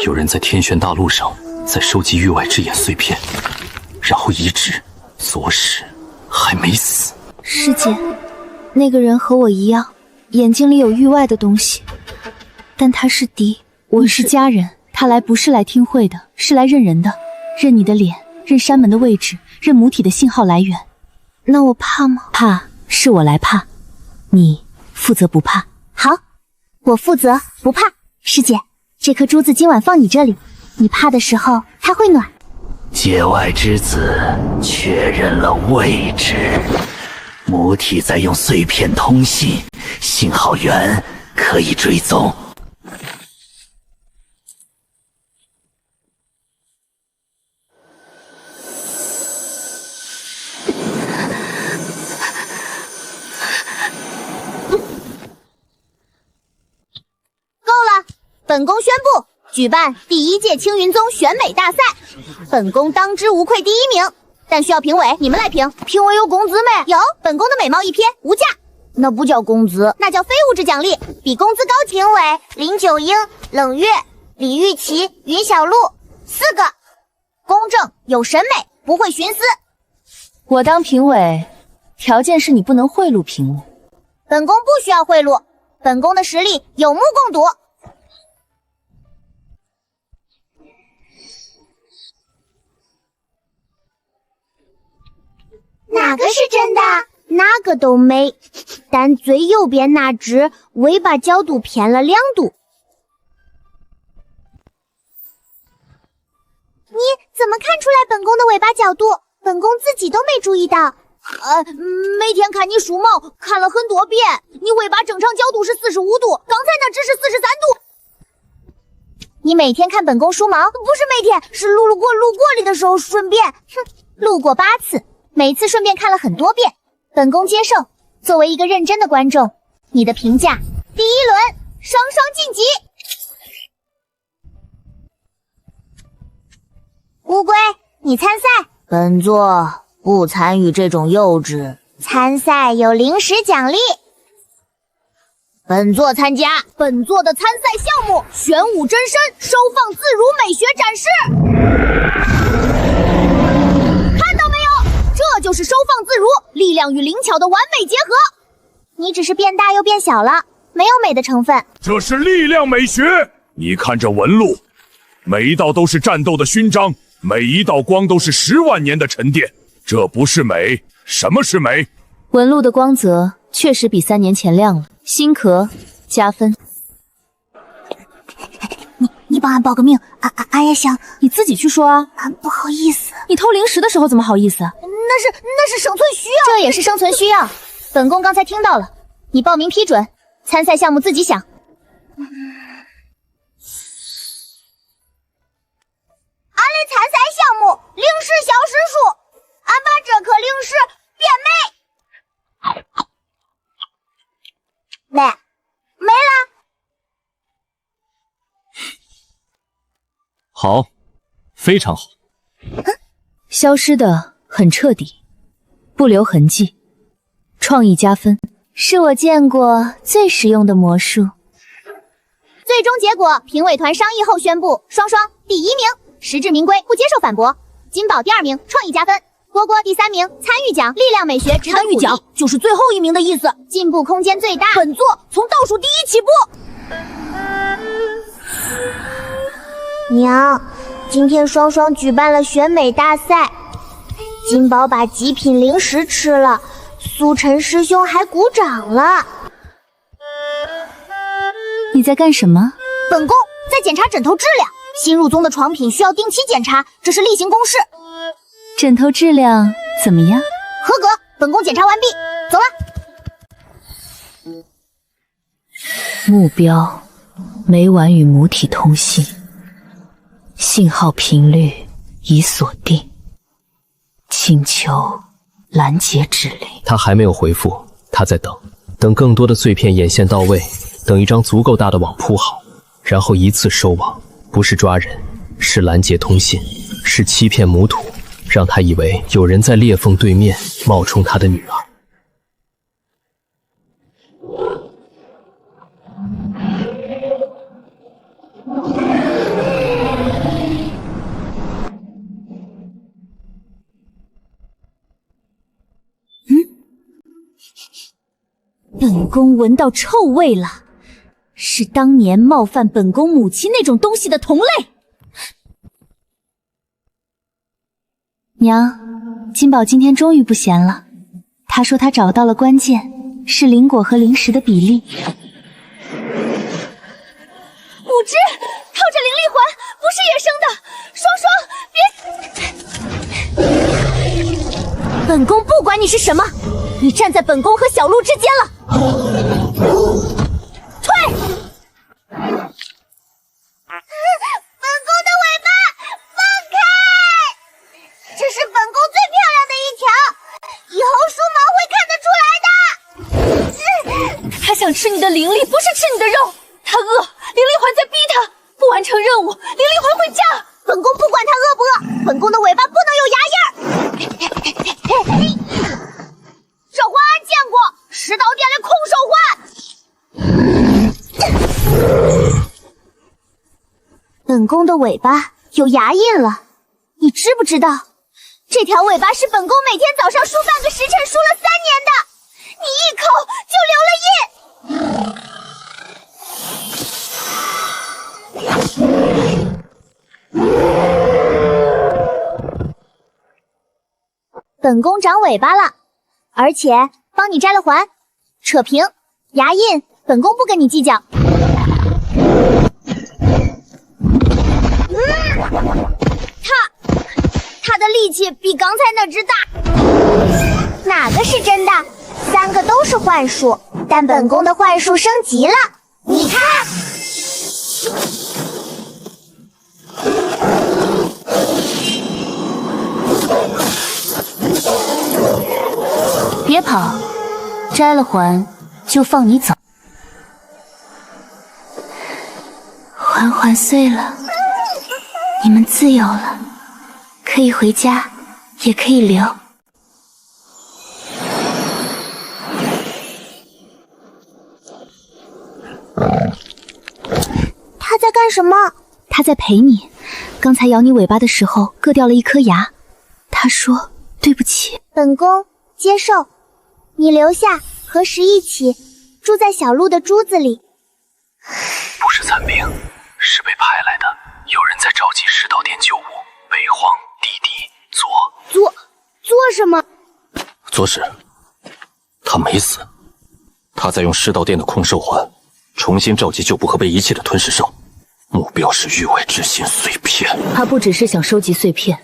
有人在天玄大陆上在收集域外之眼碎片，然后移植。左使还没死。师姐，那个人和我一样，眼睛里有域外的东西，但他是敌，我是家人。他来不是来听会的，是来认人的，认你的脸，认山门的位置，认母体的信号来源。那我怕吗？怕是我来怕，你负责不怕。好，我负责不怕。师姐，这颗珠子今晚放你这里，你怕的时候它会暖。界外之子确认了位置，母体在用碎片通信，信号源可以追踪。本宫宣布举办第1届青云宗选美大赛，本宫当之无愧第1名，但需要评委，你们来评。评委有工资没？有，本宫的美貌一瞥无价。那不叫工资，那叫非物质奖励，比工资高。评委林九英、冷月、李玉琪、云小璐4个，公正有审美，不会徇私。我当评委，条件是你不能贿赂评委。本宫不需要贿赂，本宫的实力有目共睹。哪个是真的？那个都没，但最右边那只尾巴角度偏了2度。你怎么看出来本宫的尾巴角度？本宫自己都没注意到。每天看你梳毛看了很多遍，你尾巴正常角度是45度，刚才那只是43度。你每天看本宫梳毛？不是每天，是路过里的时候顺便。路过8次。每次顺便看了很多遍，本宫接受。作为一个认真的观众，你的评价：第1轮双双晋级。乌龟，你参赛。本座不参与这种幼稚。参赛有零食奖励。本座参加。本座的参赛项目：玄武真身收放自如美学展示。这就是收放自如，力量与灵巧的完美结合。你只是变大又变小了，没有美的成分。这是力量美学。你看这纹路，每一道都是战斗的勋章，每一道光都是10万年的沉淀。这不是美，什么是美？纹路的光泽确实比3年前亮了。新壳加分。你帮俺报个名，俺也想。你自己去说啊。不好意思。你偷零食的时候怎么好意思？那是生存需要。这也是生存需要。本宫刚才听到了，你报名批准，参赛项目自己想。俺的参赛项目灵石消失术，俺把这颗灵石变美。没了。好，非常好。消失的很彻底，不留痕迹，创意加分，是我见过最实用的魔术。最终结果，评委团商议后宣布，双双第1名，实至名归，不接受反驳。金宝第2名，创意加分；蝈蝈第3名，参与奖，力量美学值得鼓励。参与奖就是最后1名的意思，进步空间最大。本座从倒数第1起步。娘，今天双双举办了选美大赛，金宝把极品零食吃了，苏晨师兄还鼓掌了。你在干什么？本宫在检查枕头质量，新入宗的床品需要定期检查，这是例行公事。枕头质量怎么样？合格，本宫检查完毕，走了。目标：每晚与母体通信，信号频率已锁定，请求拦截指令。他还没有回复，他在等更多的碎片眼线到位，等一张足够大的网铺好，然后一次收网。不是抓人，是拦截通信，是欺骗母土，让他以为有人在裂缝对面冒充他的女儿。本宫闻到臭味了，是当年冒犯本宫母亲那种东西的同类。娘，金宝今天终于不闲了，他说他找到了关键，是灵果和灵石的比例。五只，靠着灵力环，不是野生的。双双，别！本宫不管你是什么，你站在本宫和小鹿之间了。退！本宫的尾巴，放开！这是本宫最漂亮的一条，以后梳毛会看得出来的。他想吃你的灵力，不是吃你的肉。他饿，灵力环在逼他，不完成任务，灵力环会炸。本宫不管他饿不饿，本宫的尾巴不能有牙印儿。这环俺见过，食刀店的空手环。本宫的尾巴有牙印了，你知不知道？这条尾巴是本宫每天早上梳半个时辰梳了3年的，你一口就留了印。本宫长尾巴了，而且帮你摘了环，扯平牙印，本宫不跟你计较。他的力气比刚才那只大。哪个是真的？3个都是幻术，但本宫的幻术升级了，你看。别跑，摘了环就放你走。环碎了，你们自由了，可以回家，也可以留。他在干什么？他在陪你。刚才咬你尾巴的时候割掉了一颗牙，他说对不起。本宫接受，你留下和石一起住在小鹿的珠子里。不是残兵，是被派来的，有人在召集世道殿旧物。北荒、弟弟、做什么？左使，他没死，他在用世道殿的控兽环重新召集旧部和被遗弃的吞噬兽，目标是域外之心碎片。他不只是想收集碎片，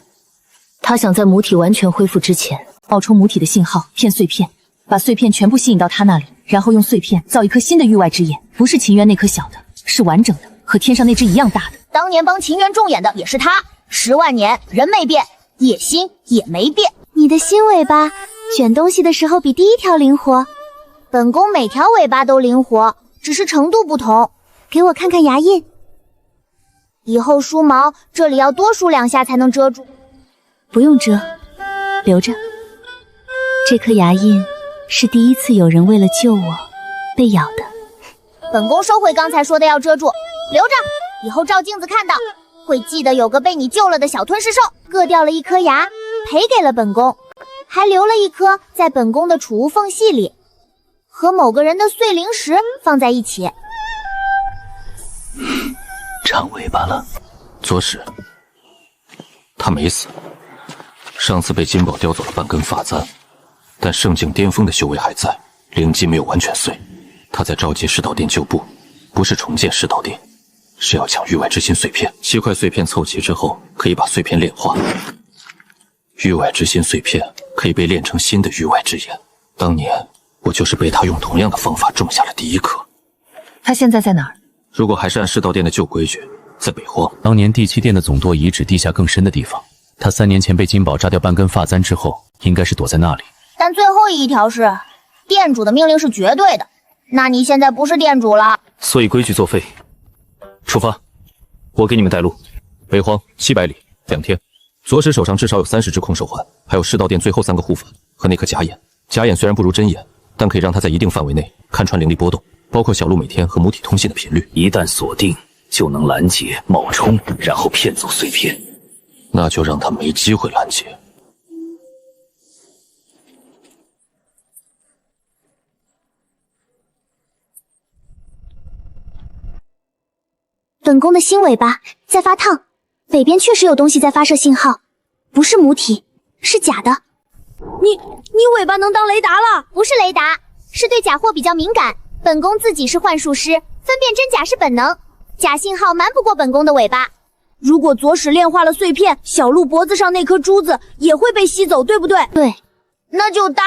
他想在母体完全恢复之前冒充母体的信号骗碎片，把碎片全部吸引到他那里，然后用碎片造一颗新的域外之眼，不是秦渊那颗小的，是完整的，和天上那只一样大的。当年帮秦渊重眼的也是他，10万年人没变，野心也没变。你的新尾巴卷东西的时候比第一条灵活，本宫每条尾巴都灵活，只是程度不同。给我看看牙印，以后梳毛这里要多梳2下才能遮住。不用遮，留着。这颗牙印是第一次有人为了救我被咬的。本宫收回刚才说的要遮住，留着，以后照镜子看到会记得有个被你救了的小吞噬兽，割掉了一颗牙赔给了本宫，还留了一颗在本宫的储物缝隙里，和某个人的碎灵石放在一起。长尾巴了。左使，他没死，上次被金宝叼走了半根发簪，但圣境巅峰的修为还在，灵机没有完全碎。他在召集世道殿旧部，不是重建世道殿，是要抢域外之心碎片。7块碎片凑齐之后，可以把碎片炼化。域外之心碎片可以被炼成新的域外之眼。当年我就是被他用同样的方法种下了第一颗。他现在在哪儿？如果还是按世道殿的旧规矩，在北荒。当年第7殿的总舵遗址地下更深的地方，他3年前被金宝扎掉半根发簪之后，应该是躲在那里。但最后一条是，店主的命令是绝对的，那你现在不是店主了。所以规矩作废。出发，我给你们带路。北荒700里，2天。左使手上至少有30只空手环，还有世道殿最后3个护法和那颗假眼。假眼虽然不如真眼，但可以让他在一定范围内看穿灵力波动，包括小鹿每天和母体通信的频率。一旦锁定，就能拦截、冒充，然后骗走碎片。那就让他没机会拦截。本宫的新尾巴在发烫，北边确实有东西在发射信号，不是母体，是假的。你尾巴能当雷达了？不是雷达，是对假货比较敏感。本宫自己是幻术师，分辨真假是本能，假信号瞒不过本宫的尾巴。如果左使炼化了碎片，小鹿脖子上那颗珠子也会被吸走，对不对？对，那就打。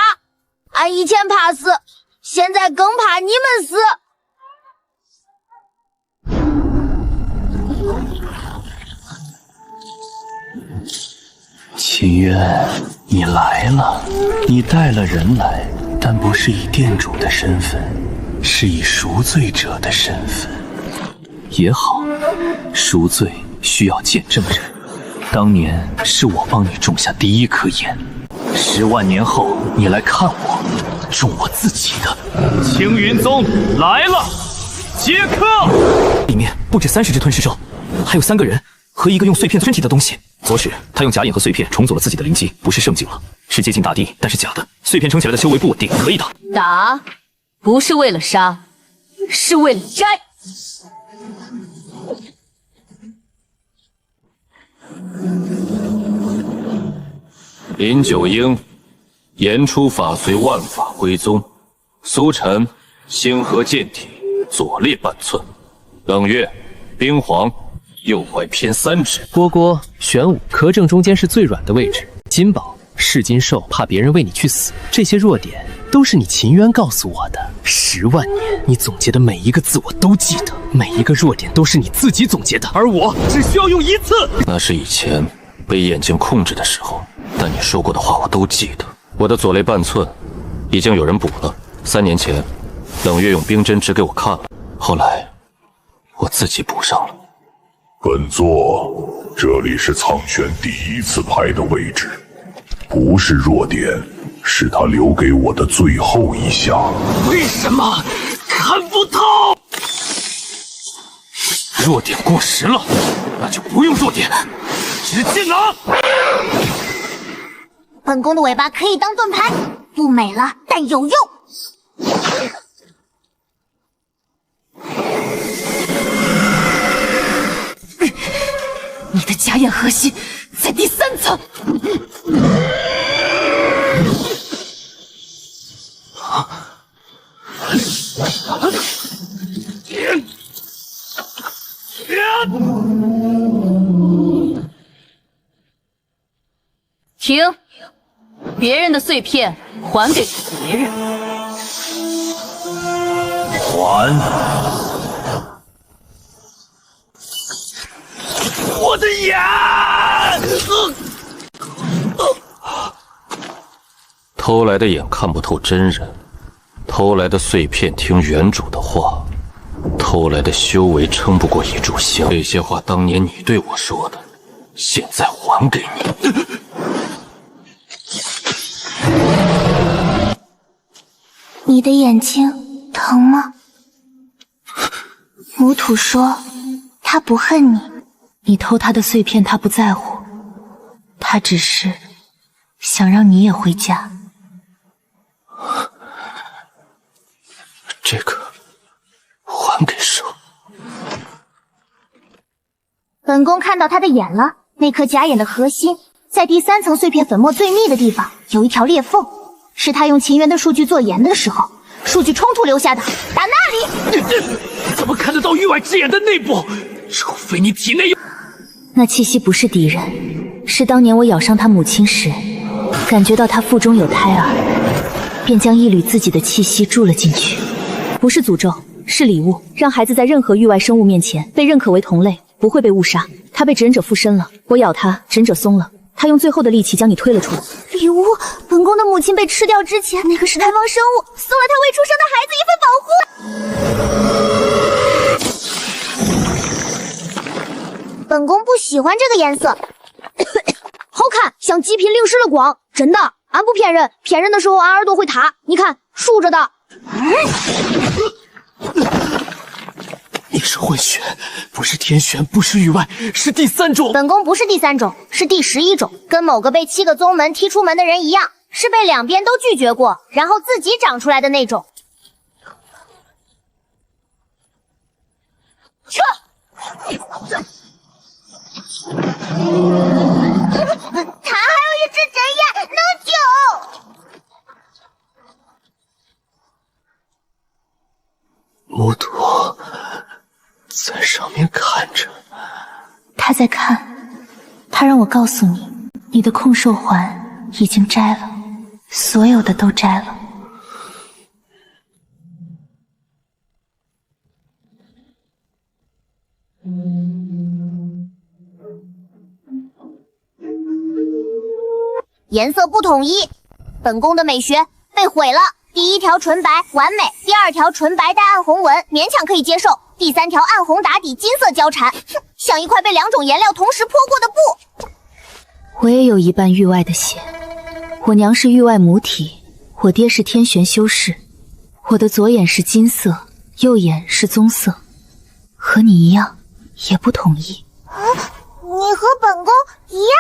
俺以前怕死，现在更怕你们死。秦渊，你来了，你带了人来，但不是以店主的身份，是以赎罪者的身份。也好，赎罪需要见证人。当年是我帮你种下第一颗盐，10万年后你来看我，种我自己的。青云宗来了，接客！里面不止30只吞噬兽，还有3个人和一个用碎片吞体的东西。左使他用假眼和碎片重组了自己的灵机，不是圣境了，是接近大地，但是假的。碎片撑起来的修为不稳定，可以打。打，不是为了杀，是为了摘。林九婴，言出法随，万法归宗，苏晨，星河剑体，左肋半寸，冷月，冰皇。右踝偏3指，蝈蝈、玄武壳正中间是最软的位置。金宝、噬金兽怕别人为你去死，这些弱点都是你秦渊告诉我的。10万年，你总结的每一个字我都记得，每一个弱点都是你自己总结的，而我只需要用1次。那是以前被眼睛控制的时候，但你说过的话我都记得。我的左肋半寸已经有人补了，3年前冷月用冰针指给我看了，后来我自己补上了。本座，这里是苍玄第1次牌的位置，不是弱点，是他留给我的最后一下。为什么看不透？弱点过时了，那就不用弱点，直接拿。本宫的尾巴可以当盾牌，不美了，但有用。你的假眼核心在第3层。停！别人的碎片还给别人。还！我的眼！偷来的眼看不透真人，偷来的碎片听原主的话，偷来的修为撑不过一炷香。这些话当年你对我说的，现在还给你。你的眼睛疼吗？母土说他不恨你。你偷他的碎片，他不在乎，他只是想让你也回家。这个还给谁？本宫看到他的眼了，那颗假眼的核心在第3层碎片粉末最密的地方有一条裂缝，是他用秦渊的数据做盐的时候，数据冲突留下的。打那里！怎么看得到域外之眼的内部？除非你体内有……那气息不是敌人，是当年我咬伤他母亲时，感觉到他腹中有胎儿，便将一缕自己的气息注了进去。不是诅咒，是礼物，让孩子在任何域外生物面前被认可为同类，不会被误杀。他被指忍者附身了，我咬他，指忍者松了，他用最后的力气将你推了出来。礼物，本宫的母亲被吃掉之前，那个是太方生物送了他未出生的孩子一份保护。本宫不喜欢这个颜色，好看，像极品令师的光，真的，俺不骗人，骗人的时候俺耳朵会塌，你看竖着的。你是混血，不是天选，不是域外，是第3种。本宫不是第3种，是第11种，跟某个被7个宗门踢出门的人一样，是被2边都拒绝过，然后自己长出来的那种。撤！他还有一只针眼，能救！他在看，他让我告诉你，你的控兽环已经摘了，所有的都摘了。颜色不统一，本宫的美学被毁了。第一条纯白完美，第二条纯白带暗红纹勉强可以接受，第三条暗红打底金色交缠，像一块被2种颜料同时泼过的布。我也有一半域外的血，我娘是域外母体，我爹是天玄修士，我的左眼是金色，右眼是棕色，和你一样，也不统一。你和本宫一样？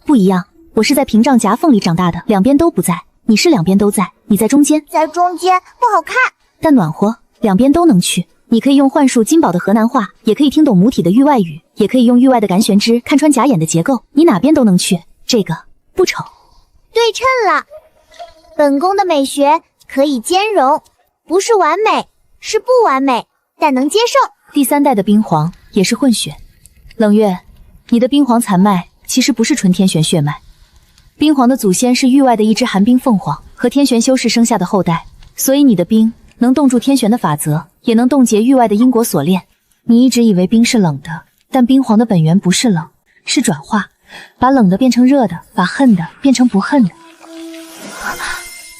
不一样，我是在屏障夹缝里长大的，两边都不在。你是两边都在，你在中间。在中间不好看，但暖和，两边都能去。你可以用幻术金宝的河南话，也可以听懂母体的域外语，也可以用域外的感玄之看穿假眼的结构，你哪边都能去，这个不丑。对称了。本宫的美学可以兼容，不是完美，是不完美，但能接受。第3代的冰皇也是混血。冷月，你的冰皇残脉其实不是纯天玄血脉，冰皇的祖先是域外的一只寒冰凤凰和天玄修士生下的后代，所以你的冰能冻住天玄的法则，也能冻结域外的因果锁链。你一直以为冰是冷的，但冰皇的本源不是冷，是转化，把冷的变成热的，把恨的变成不恨的。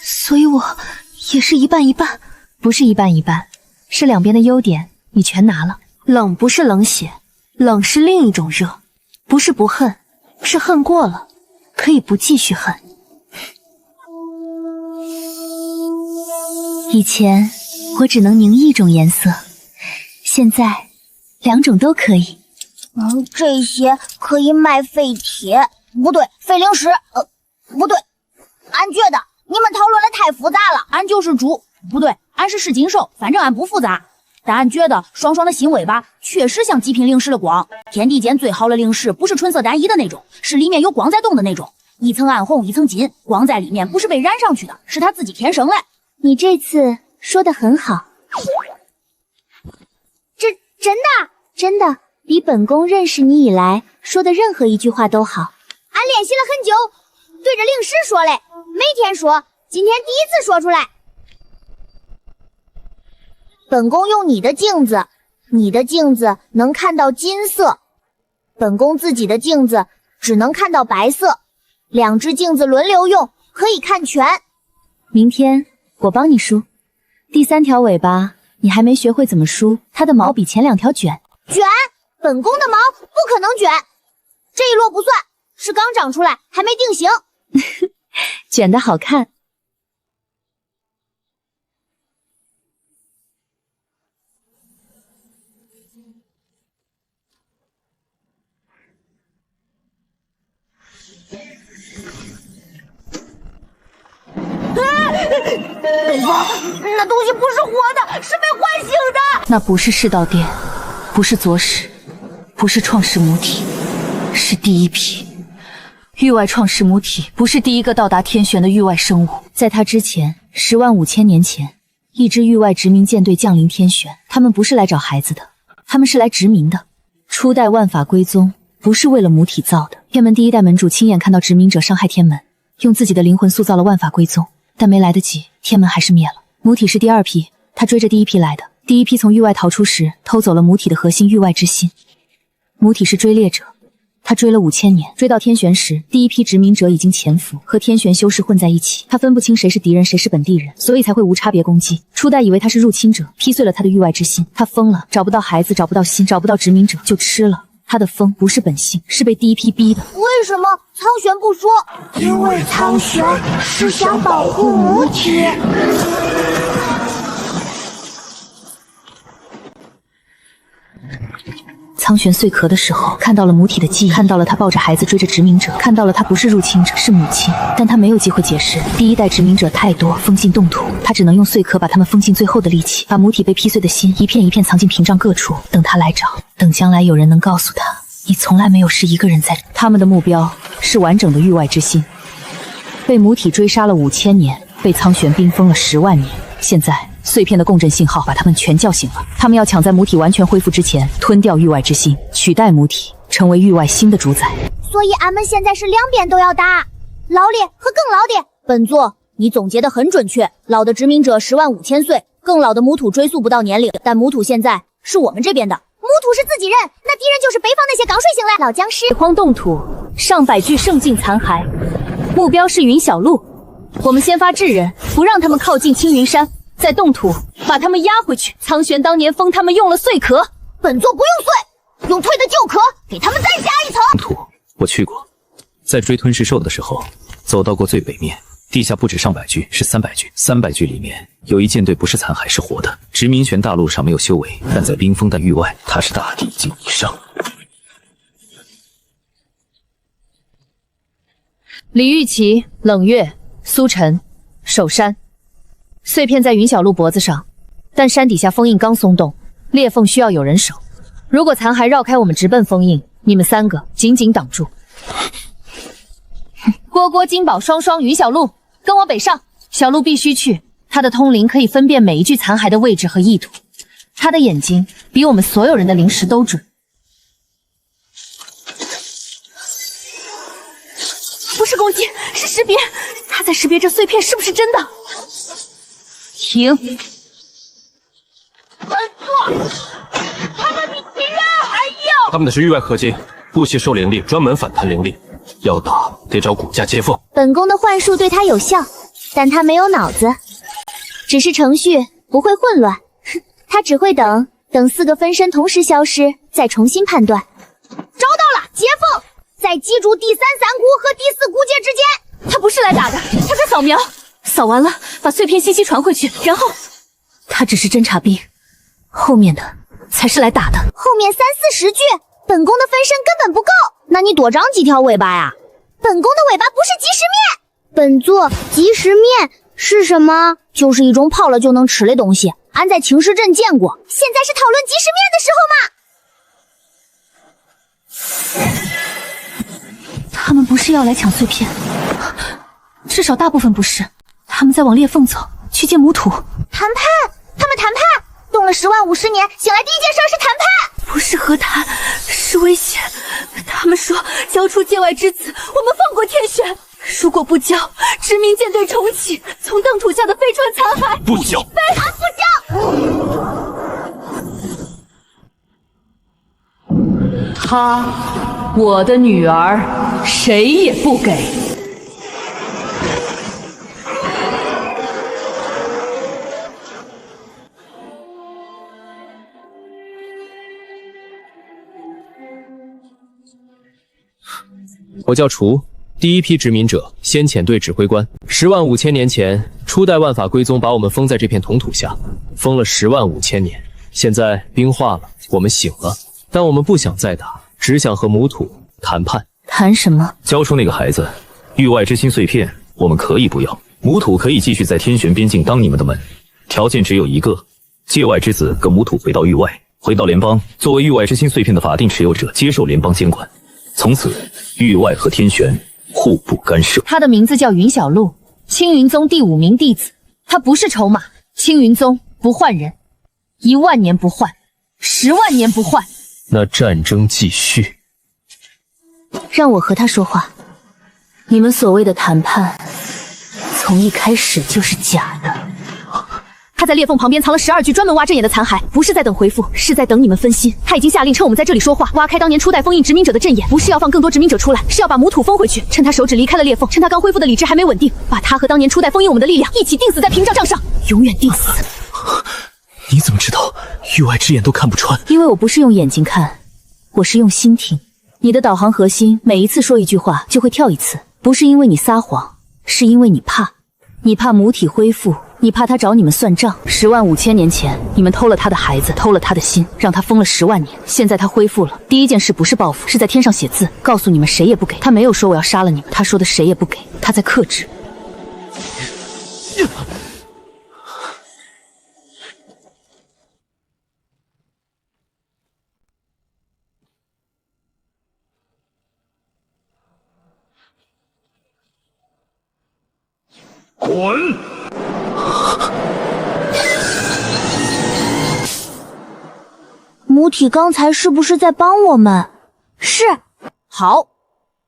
所以我也是一半一半。不是一半一半，是两边的优点你全拿了。冷不是冷血，冷是另一种热，不是不恨，是恨过了，可以不继续恨。以前我只能凝一种颜色，现在2种都可以。这些可以卖废铁，不对，废灵石，不对，俺觉得你们讨论的太复杂了。俺就是猪，不对，俺是噬金兽，反正俺不复杂。但俺觉得双双的新尾巴确实像极品灵石的光。天地间最好的灵石不是纯色单一的那种，是里面有光在动的那种，一层暗红一层金，光在里面不是被染上去的，是它自己天生的。你这次说得很好。真的，比本宫认识你以来说的任何一句话都好。俺练习了很久，对着灵石说嘞，每天说，今天第一次说出来。本宫用你的镜子，你的镜子能看到金色，本宫自己的镜子只能看到白色，2只镜子轮流用，可以看全。明天我帮你梳。第3条尾巴你还没学会怎么梳，它的毛比前2条卷。卷？本宫的毛不可能卷，这一摞不算，是刚长出来，还没定型。卷得好看。北方，那东西不是活的，是被唤醒的。那不是世道殿，不是左使，不是创世母体，是第一批。域外创世母体不是第一个到达天玄的域外生物，在它之前105000年前，一支域外殖民舰队降临天玄，他们不是来找孩子的，他们是来殖民的。初代万法归宗不是为了母体造的，天门第1代门主亲眼看到殖民者伤害天门，用自己的灵魂塑造了万法归宗，但没来得及，天门还是灭了。母体是第2批，他追着第1批来的。第1批从域外逃出时，偷走了母体的核心域外之心。母体是追猎者，他追了5000年，追到天玄时，第1批殖民者已经潜伏，和天玄修士混在一起，他分不清谁是敌人，谁是本地人，所以才会无差别攻击。初代以为他是入侵者，劈碎了他的域外之心，他疯了，找不到孩子，找不到心，找不到殖民者，就吃了。他的疯不是本性，是被第1批逼的。为什么苍玄不说？因为苍玄是想保护母体。苍玄碎壳的时候，看到了母体的记忆，看到了他抱着孩子追着殖民者，看到了他不是入侵者，是母亲，但他没有机会解释。第1代殖民者太多，封进冻土，他只能用碎壳把他们封进最后的力气，把母体被劈碎的心一片一片藏进屏障各处，等他来找，等将来有人能告诉他，你从来没有是一个人在。他们的目标是完整的域外之心，被母体追杀了5000年，被苍玄冰封了10万年，现在碎片的共振信号把他们全叫醒了，他们要抢在母体完全恢复之前吞掉域外之心，取代母体，成为域外新的主宰。所以俺们现在是两边都要打，老的和更老的。本座，你总结得很准确。老的殖民者105000岁，更老的母土追溯不到年龄，但母土现在是我们这边的。母土是自己人，那敌人就是北方那些刚睡醒的老僵尸。北荒冻土，上百具圣境残骸，目标是云小路。我们先发制人，不让他们靠近青云山，在冻土把他们压回去。苍玄当年封他们用了碎壳，本座不用碎，用退的旧壳给他们再加一层。土，我去过，在追吞噬兽的时候，走到过最北面。地下不止上百具，是300具。300具里面有一舰队不是残骸，是活的。殖民权大陆上没有修为，但在冰封带域外，它是大地境以上。李玉琪、冷月、苏晨、守山，碎片在云小路脖子上，但山底下封印刚松动，裂缝需要有人守。如果残骸绕开我们直奔封印，你们3个紧紧挡住。蝈蝈、金宝、双双、云小路，跟我北上。小路必须去，他的通灵可以分辨每一具残骸的位置和意图，他的眼睛比我们所有人的灵识都准。不是攻击，是识别。他在识别这碎片是不是真的。停！本座，他们比其他还硬。他们的是域外合金，不吸收灵力，专门反弹灵力。要打得找骨架接缝。本宫的幻术对他有效，但他没有脑子，只是程序，不会混乱。他只会等4个分身同时消失，再重新判断。找到了接缝，在击筑第3散骨和第4骨节之间。他不是来打的，他在扫描，扫完了把碎片信息传回去，然后他只是侦察兵，后面的才是来打的。后面30-40具，本宫的分身根本不够。那你多长几条尾巴呀？本宫的尾巴不是即食面。本座，即食面是什么？就是一种泡了就能吃的东西，俺在青石镇见过。现在是讨论即食面的时候吗？他们不是要来抢碎片，至少大部分不是。他们在往裂缝走，去见母土。谈判，他们谈判，冻了10万50年，醒来第一件事是谈判。不是和谈，是威胁。他们说交出界外之子，我们放过天玄。如果不交，殖民舰队重启，从冻土下的飞船残骸。不交，非常不交。她，我的女儿，谁也不给。我叫楚，第一批殖民者，先遣队指挥官。10万5千年前，初代万法归宗把我们封在这片铜土下，封了10万5千年。现在冰化了，我们醒了，但我们不想再打，只想和母土谈判。谈什么？交出那个孩子，域外之心碎片，我们可以不要。母土可以继续在天玄边境当你们的门，条件只有一个：界外之子跟母土回到域外，回到联邦，作为域外之心碎片的法定持有者，接受联邦监管。从此，域外和天玄互不干涉。他的名字叫云小路，青云宗第5名弟子。他不是筹码，青云宗不换人，1万年不换，10万年不换。那战争继续。让我和他说话。你们所谓的谈判，从一开始就是假的。他在裂缝旁边藏了12具专门挖阵眼的残骸，不是在等回复，是在等你们分心。他已经下令趁我们在这里说话，挖开当年初代封印殖民者的阵眼，不是要放更多殖民者出来，是要把母土封回去。趁他手指离开了裂缝，趁他刚恢复的理智还没稳定，把他和当年初代封印我们的力量一起钉死在屏障上，永远钉死。你怎么知道域外之眼都看不穿？因为我不是用眼睛看，我是用心听。你的导航核心每一次说一句话就会跳一次，不是因为你撒谎，是因为你怕。你怕母体恢复，你怕他找你们算账。10万5千年前，你们偷了他的孩子，偷了他的心，让他封了10万年。现在他恢复了，第一件事不是报复，是在天上写字，告诉你们谁也不给。他没有说我要杀了你们，他说的谁也不给，他在克制。滚！母体刚才是不是在帮我们？是。好，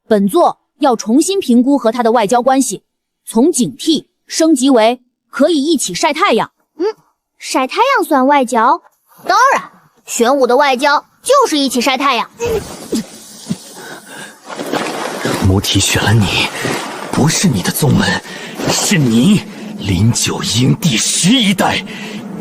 本座要重新评估和他的外交关系，从警惕升级为可以一起晒太阳。晒太阳算外交？当然，玄武的外交就是一起晒太阳。母体选了你，不是你的宗门，是你林九婴第11代，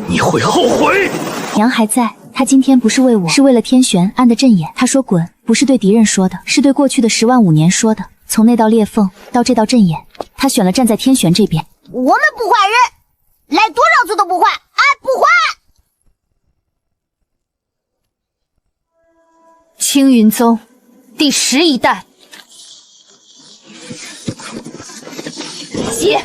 你会后悔。娘还在，她今天不是为我，是为了天玄安的阵眼。她说滚，不是对敌人说的，是对过去的10万5年说的。从那道裂缝到这道阵眼，她选了站在天玄这边。我们不坏人，来多少次都不坏，不坏。青云宗第11代，接。